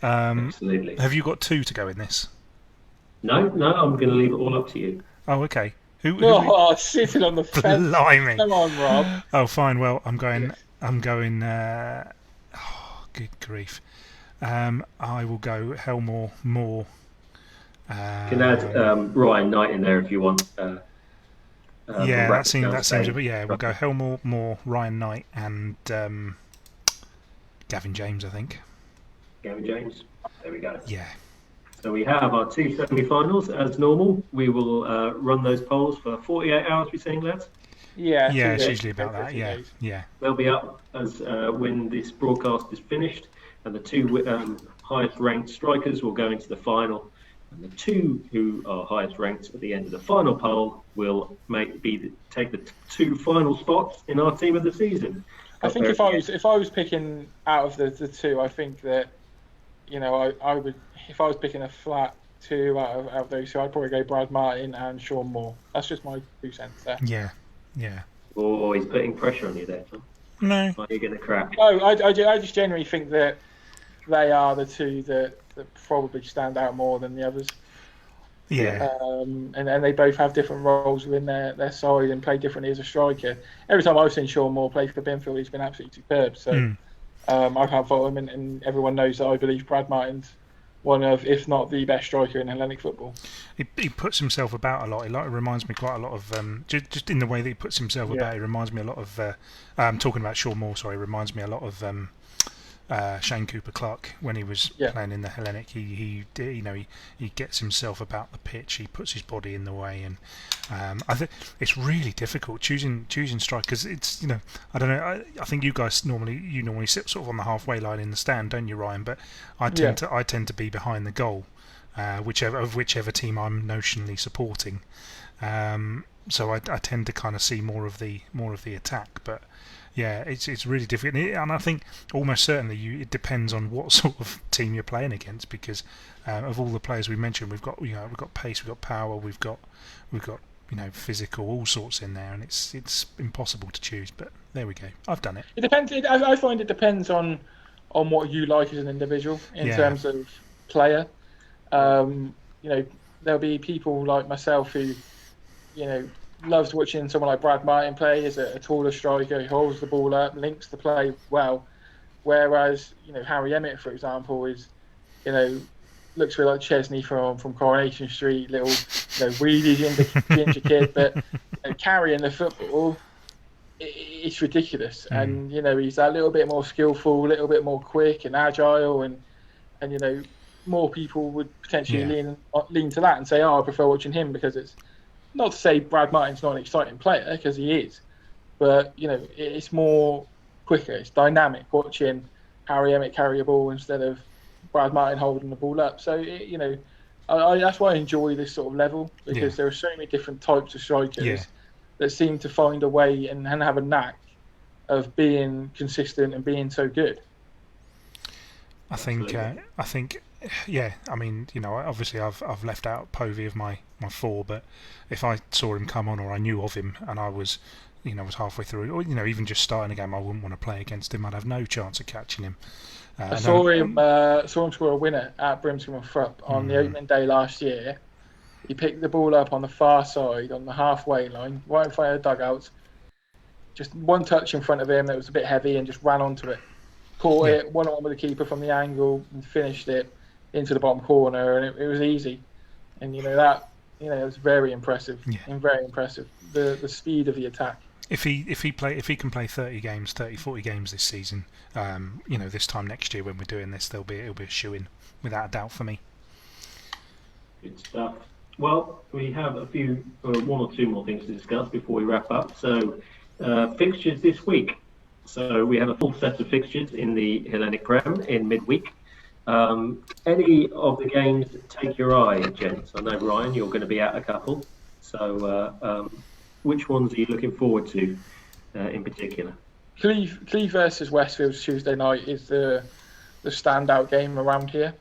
Absolutely. Have you got 2 to go in this? No, I'm going to leave it all up to you. Oh, okay. Who sitting on the fence. Blimey. Come on, Rob. Oh, fine. Well, I'm going. Good grief. I will go Helmore, Moore. You can add Ryan Knight in there if you want. That seems. But yeah, we'll go Helmore, Moore, Ryan Knight, and Gavin James. I think. Gavin James. There we go. Yeah. So we have our 2 semi-finals as normal. We will run those polls for 48 hours. We saying, lads? Yeah. Yeah, it's usually about that. Yeah. They'll be up as when this broadcast is finished, and the 2 highest ranked strikers will go into the final, and the 2 who are highest ranked at the end of the final poll will take the 2 final spots in our team of the season. I think if I was picking out of the 2, I think that I would. If I was picking a flat 2 out of those 2, I'd probably go Brad Martin and Sean Moore. That's just my 2 cents there. Yeah. Oh, he's putting pressure on you there, Tom. No. Are you going to crack? No, I just generally think that they are the 2 that probably stand out more than the others. Yeah. And they both have different roles within their side and play differently as a striker. Every time I've seen Sean Moore play for Binfield, he's been absolutely superb. So I can't fault him, and everyone knows that I believe Brad Martin's one of, if not the best striker in Hellenic football. He puts himself about a lot. It reminds me quite a lot of just in the way that he puts himself about. It reminds me a lot of. I'm talking about Sean Moore. Sorry, it reminds me a lot of Shane Cooper-Clark when he was playing in the Hellenic. He gets himself about the pitch. He puts his body in the way, and I think it's really difficult choosing strikers. It's I don't know. I think you guys normally sit sort of on the halfway line in the stand, don't you, Ryan? But I tend to be behind the goal, whichever team I'm notionally supporting. So I tend to kind of see more of the attack, but. Yeah, it's really difficult, and I think almost certainly it depends on what sort of team you're playing against, because of all the players we mentioned, we've got pace, we've got power, we've got physical, all sorts in there, and it's impossible to choose. But there we go. I've done it. It depends. I find it depends on what you like as an individual in terms of player. There'll be people like myself who, loves watching someone like Brad Martin play as a taller striker who holds the ball up, links the play well. Whereas, Harry Emmett, for example, is, looks a bit like Chesney from Coronation Street, little, weedy ginger kid, but carrying the football, it's ridiculous. And, he's that little bit more skillful, a little bit more quick and agile, and more people would potentially lean to that and say, I prefer watching him, because it's not to say Brad Martin's not an exciting player, because he is, but it's more quicker, it's dynamic watching Harry Emmett carry a ball instead of Brad Martin holding the ball up. So that's why I enjoy this sort of level, because there are so many different types of strikers that seem to find a way and have a knack of being consistent and being so good. I think, yeah. I mean, obviously I've left out Povey of my four, but if I saw him come on or I knew of him and I was, was halfway through, or even just starting a game, I wouldn't want to play against him. I'd have no chance of catching him. I saw him score a winner at Brimscombe and Thrupp on the opening day last year. He picked the ball up on the far side, on the halfway line, right in front of the dugouts. Just one touch in front of him that was a bit heavy and just ran onto it. Caught it, one-on-one with the keeper from the angle and finished it into the bottom corner, and it was easy. And it was very impressive. Yeah. And very impressive. The speed of the attack. If he can play 30 games, 40 games this season, this time next year when we're doing this, it'll be a shoe-in without a doubt for me. Good stuff. Well, we have a few, one or two more things to discuss before we wrap up. So, fixtures this week. So we have a full set of fixtures in the Hellenic Prem in midweek. Any of the games take your eye, gents? I know, Ryan, you're going to be at a couple. So which ones are you looking forward to in particular? Cleve versus Westfield Tuesday night is the standout game around here.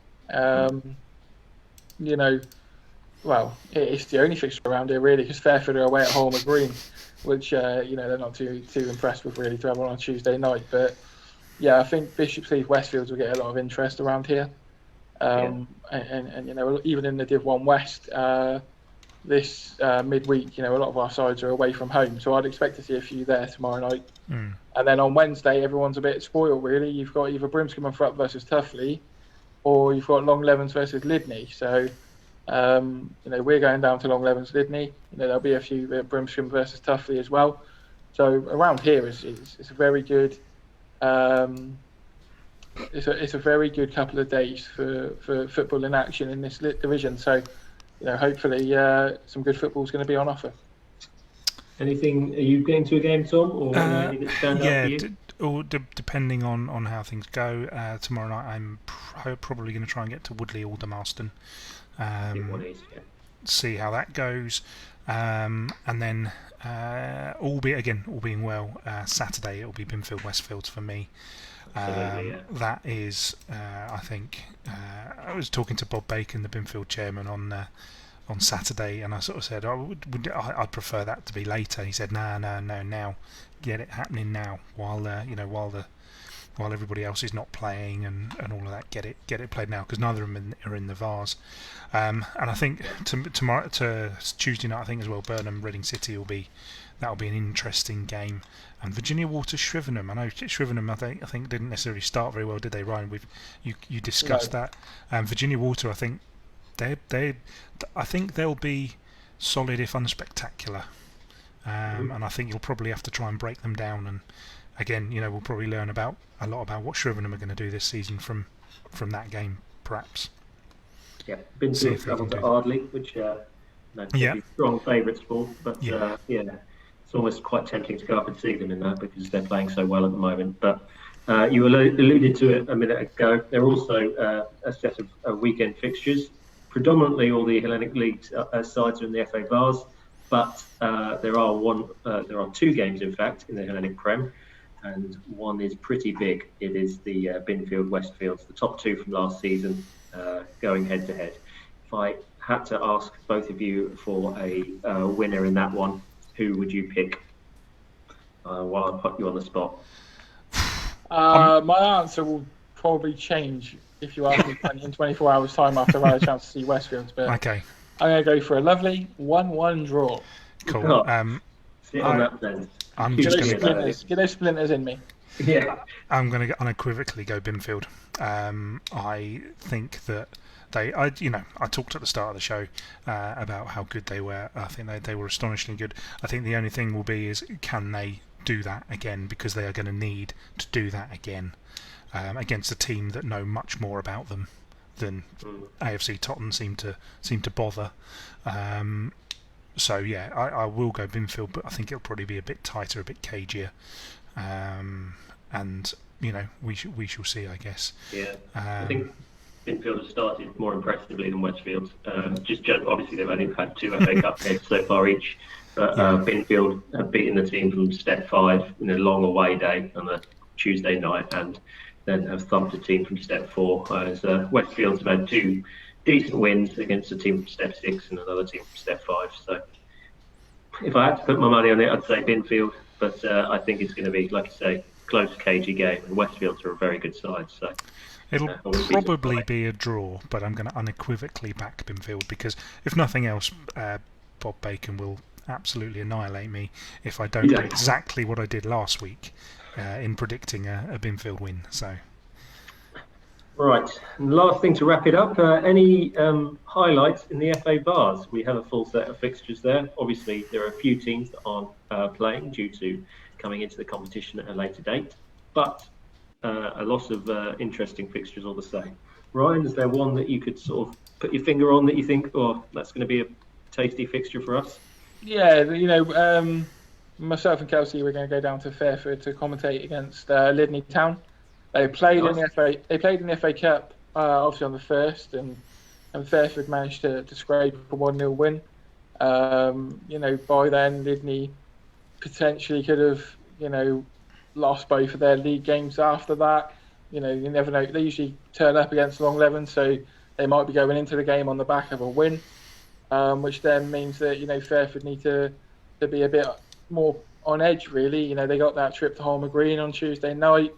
Well, it's the only fixture around here really, because Fairfield are away at Holmer Green, which they're not too impressed with really to have on Tuesday night. But yeah, I think Bishop's Cleeve Westfields will get a lot of interest around here. And even in the Div 1 West this midweek, a lot of our sides are away from home, so I'd expect to see a few there tomorrow night. And then on Wednesday, everyone's a bit spoiled really. You've got either Brimscombe and Thrupp versus Tuffley, or you've got Long Levens versus Lydney. So we're going down to Long Levens Lydney. There'll be a few Brimscombe versus Tuffley as well. So around here it's a very good it's a very good couple of days for football in action in this division. So hopefully some good football is going to be on offer. Anything? Are you going to a game, Tom, or anything that stands out for you? Depending on how things go. Tomorrow night I'm probably going to try and get to Woodley Aldermaston. See how that goes, and then all being well, Saturday it'll be Binfield Westfields for me. That is, I think, I was talking to Bob Bacon, the Binfield chairman, on Saturday, and I sort of said I'd prefer that to be later. He said no, now get it happening now while everybody else is not playing and all of that. Get it played now, because neither of them are in the Vars. And I think tomorrow, to Tuesday night, I think as well, Burnham Reading City that'll be an interesting game. And Virginia Water Shrivenham. I know Shrivenham, I think didn't necessarily start very well, did they, Ryan? You discussed that. Virginia Water, I think they'll be solid if unspectacular. And I think you'll probably have to try and break them down. And again, we'll probably learn a lot about what Shrivenham are going to do this season from that game, perhaps. Yeah, been to travel to Ardley, which strong favourites for, but it's almost quite tempting to go up and see them in that, because they're playing so well at the moment. But you alluded to it a minute ago. There are also a set of weekend fixtures. Predominantly, all the Hellenic League sides are in the FA Vars, but there are two games, in fact, in the Hellenic Prem, and one is pretty big. It is the Binfield Westfields, the top two from last season, going head to head. If I had to ask both of you for a winner in that one, who would you pick? While I put you on the spot. My answer will probably change if you ask me in 24 hours' time after I had a chance to see Westfields. But okay, I'm going to go for a lovely 1-1 draw. Cool. Sit on that then. I'm just going to get those splinters in me. Yeah. I'm going to unequivocally go Binfield. I think that I talked at the start of the show about how good they were. I think they were astonishingly good. I think the only thing will be is, can they do that again, because they are going to need to do that again against a team that know much more about them than AFC Tottenham seem to bother. So yeah, I will go Binfield, but I think it'll probably be a bit tighter, a bit cagier, and we shall see, I guess. Yeah, I think Binfield has started more impressively than Westfield. Obviously they've only had two FA Cup games so far each, but Binfield have beaten the team from Step 5 in a long away day on a Tuesday night, and then have thumped a team from Step 4. Whereas Westfields have had 2 decent wins against a team from Step 6 and another team from Step 5. So if I had to put my money on it, I'd say Binfield. But I think it's going to be, like I say, close, cagey game. And Westfields are a very good side. So it'll probably be a draw, but I'm going to unequivocally back Binfield because, if nothing else, Bob Bacon will absolutely annihilate me if I don't do exactly what I did last week in predicting a Binfield win. So. Right, and last thing to wrap it up, any highlights in the FA Bars? We have a full set of fixtures there. Obviously, there are a few teams that aren't playing due to coming into the competition at a later date, but a lot of interesting fixtures all the same. Ryan, is there one that you could sort of put your finger on that you think, oh, that's going to be a tasty fixture for us? Yeah, myself and Kelsey were going to go down to Fairford to commentate against Lydney Town. They played in the FA. They played in the FA Cup, obviously on the first, and Fairford managed to scrape a 1-0 win. By then Lydney potentially could have, lost both of their league games after that. You never know. They usually turn up against Long Leven, so they might be going into the game on the back of a win, which then means that Fairford need to be a bit more on edge. Really, they got that trip to Holmer Green on Tuesday night.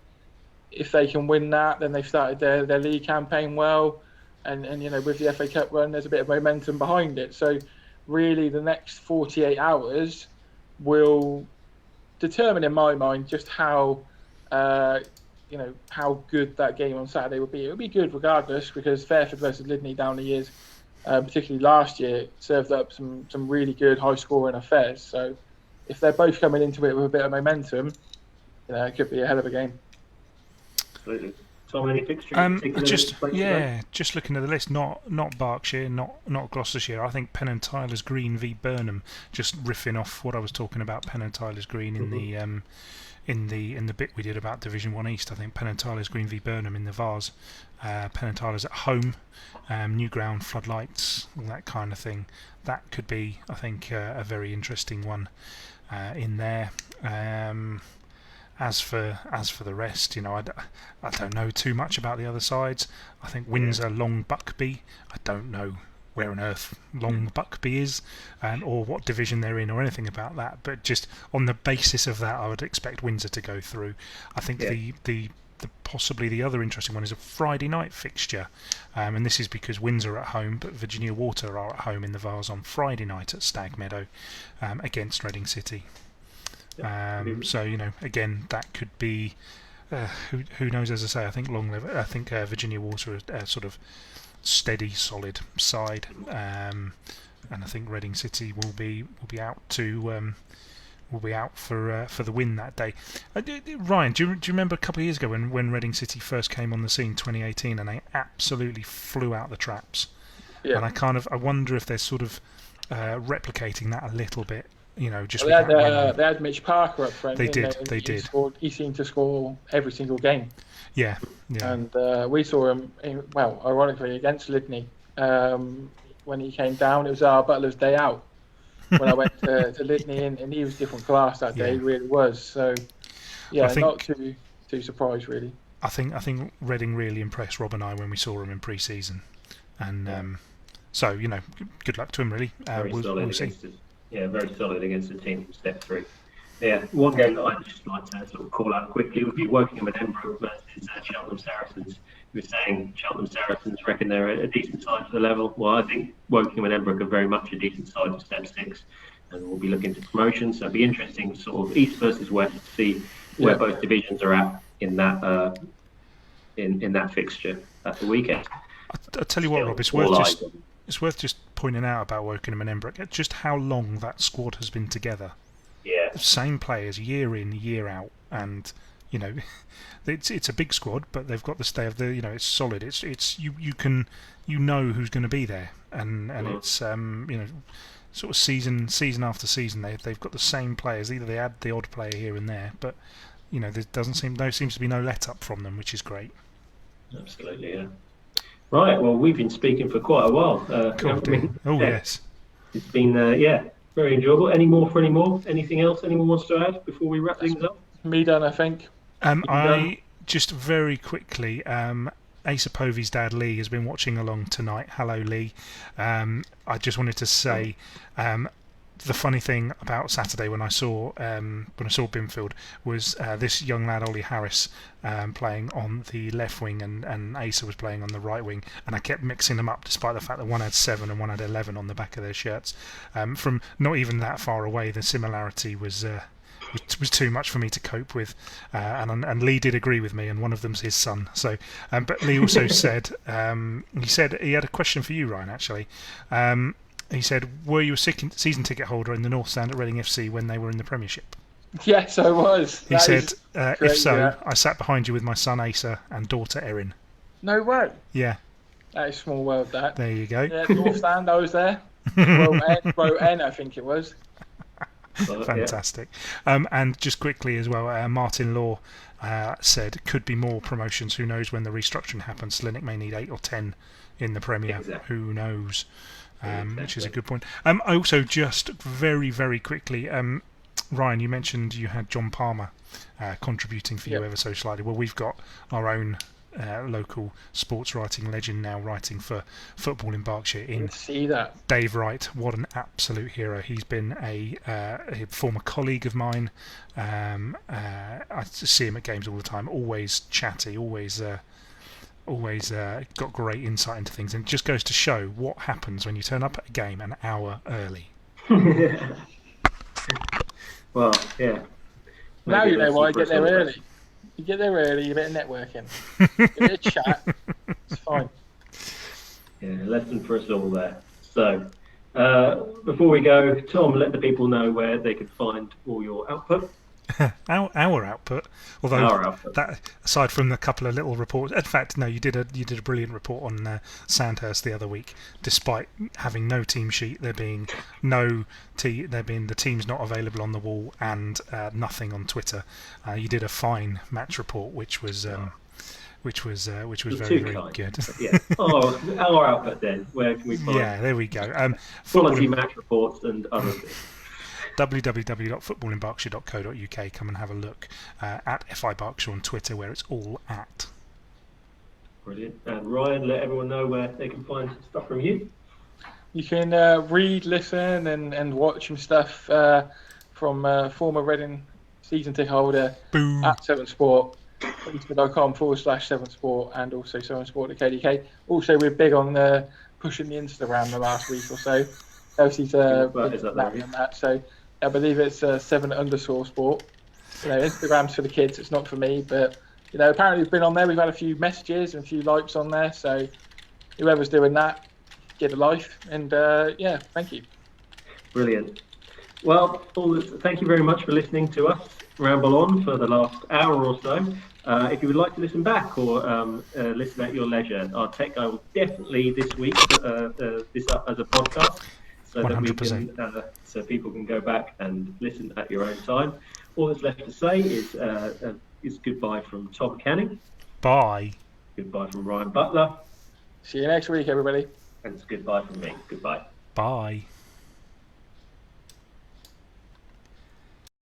If they can win that, then they've started their league campaign well, and with the FA Cup run, there's a bit of momentum behind it. So really, the next 48 hours will determine, in my mind, just how how good that game on Saturday will be. It will be good regardless, because Fairford versus Lydney down the years, particularly last year, served up some really good high-scoring affairs. So if they're both coming into it with a bit of momentum, it could be a hell of a game. Absolutely. So many fixtures? Just looking at the list, not Berkshire, not Gloucestershire. I think Penn and Tyler's Green v Burnham. Just riffing off what I was talking about, Penn and Tyler's Green in the bit we did about Division 1 East. I think Penn and Tyler's Green v Burnham in the Vars. Penn and Tyler's at home, new ground, floodlights, all that kind of thing. That could be, I think, a very interesting one in there. As for the rest, I don't know too much about the other sides. I think Windsor, Long Buckby. I don't know where on earth Long Buckby is, or what division they're in, or anything about that. But just on the basis of that, I would expect Windsor to go through. I think the possibly the other interesting one is a Friday night fixture, and this is because Windsor are at home, but Virginia Water are at home in the Vars on Friday night at Stag Meadow against Reading City. So again, that could be who knows. As I say, I think Virginia Water are a sort of steady, solid side, and I think Reading City will be out for the win that day. Ryan, do you remember a couple of years ago when Reading City first came on the scene, 2018, and they absolutely flew out the traps? Yeah. And I wonder if they're sort of replicating that a little bit. They had Mitch Parker up front. They did. He seemed to score every single game. Yeah. And we saw him, ironically, against Lydney. When he came down, it was our Butler's day out. When I went to Lydney, and he was different class that day. He really was. So, not too surprised, really. I think Reading really impressed Rob and I when we saw him in pre-season. And so, good luck to him, really. We'll see. Very solid against the team from Step 3. Yeah, one game that I'd just like to sort of call out quickly would be Wokingham and Embrook versus Cheltenham Saracens. You were saying Cheltenham Saracens reckon they're a decent side for the level. Well, I think Wokingham and Embrook are very much a decent side for Step 6, and we'll be looking to promotion. So it'll be interesting, sort of East versus West, to see where both divisions are at in that in that fixture at the weekend. I'll tell you what, Rob, it's worth just pointing out about Wokingham and Embrook just how long that squad has been together. Yeah. Same players year in, year out, and it's a big squad, but they've got the stay of the it's solid. It's you know who's going to be there, and it's sort of season after season they've got the same players. Either they add the odd player here and there, but there seems to be no let up from them, which is great. Absolutely, yeah. Right, well, we've been speaking for quite a while. Yes. It's been, very enjoyable. Any more? Anything else anyone wants to add before we wrap things up? Me done, I think. just very quickly, Asa Povey's dad Lee has been watching along tonight. Hello, Lee. I just wanted to say the funny thing about Saturday when I saw Binfield was this young lad Ollie Harris playing on the left wing and Asa was playing on the right wing, and I kept mixing them up despite the fact that one had 7 and one had 11 on the back of their shirts. From not even that far away, the similarity was too much for me to cope with, and Lee did agree with me, and one of them's his son. So, but Lee also said he had a question for you, Ryan. Actually, he said, "Were you a season ticket holder in the North Stand at Reading FC when they were in the Premiership?" Yes, I was. He said, "If so, I sat behind you with my son Asa and daughter Erin." No way. Yeah. That is small world. That. There you go. Yeah, North Stand. I was there. Row N, I think it was. Fantastic. And just quickly as well, Martin Law said could be more promotions. Who knows when the restructuring happens? Hellenic may need 8 or 10 in the Premier. Exactly. Who knows? Which is a good point. Also, just very, very quickly, Ryan, you mentioned you had John Palmer contributing for you ever so slightly. Well, we've got our own local sports writing legend now writing for Football in Berkshire in see that. Dave Wright. What an absolute hero. He's been a former colleague of mine. I see him at games all the time, always chatty, always got great insight into things, and it just goes to show what happens when you turn up at a game an hour early. Well, yeah. Now you know why I get there early. You get there early, a bit of networking, a bit of chat, it's fine. Yeah, lesson for us all there. So, before we go, Tom, let the people know where they can find all your output. our output, although our output. That aside from the couple of little reports, in fact, no, you did a brilliant report on Sandhurst the other week. Despite having no team sheet, there being the teams not available on the wall, and nothing on Twitter. You did a fine match report, which was very, very good. Yeah. Oh, our output then. Where can we find? Yeah, there we go. Quality match reports and other things. www.footballinberkshire.co.uk. Come and have a look at FI Berkshire on Twitter, where it's all at. Brilliant. And Ryan, let everyone know where they can find stuff from you. You can read, listen, and watch some stuff from former Reading season ticket holder at 7sport, facebook.com/7sport, and also 7sport.kdk. Also, we're big on pushing the Instagram the last week or so. Elsie's on that, so I believe it's 7_sport. Instagram's for the kids, it's not for me, but apparently we've been on there, we've had a few messages and a few likes on there, so whoever's doing that, get a life, and thank you. Brilliant. Well, thank you very much for listening to us ramble on for the last hour or so. If you would like to listen back or listen at your leisure, our tech guy will definitely this week put this up as a podcast, so 100%. That we can, so people can go back and listen at your own time. All that's left to say is goodbye from Tom Canning. Bye. Goodbye from Ryan Butler. See you next week, everybody. And it's goodbye from me. Goodbye. Bye.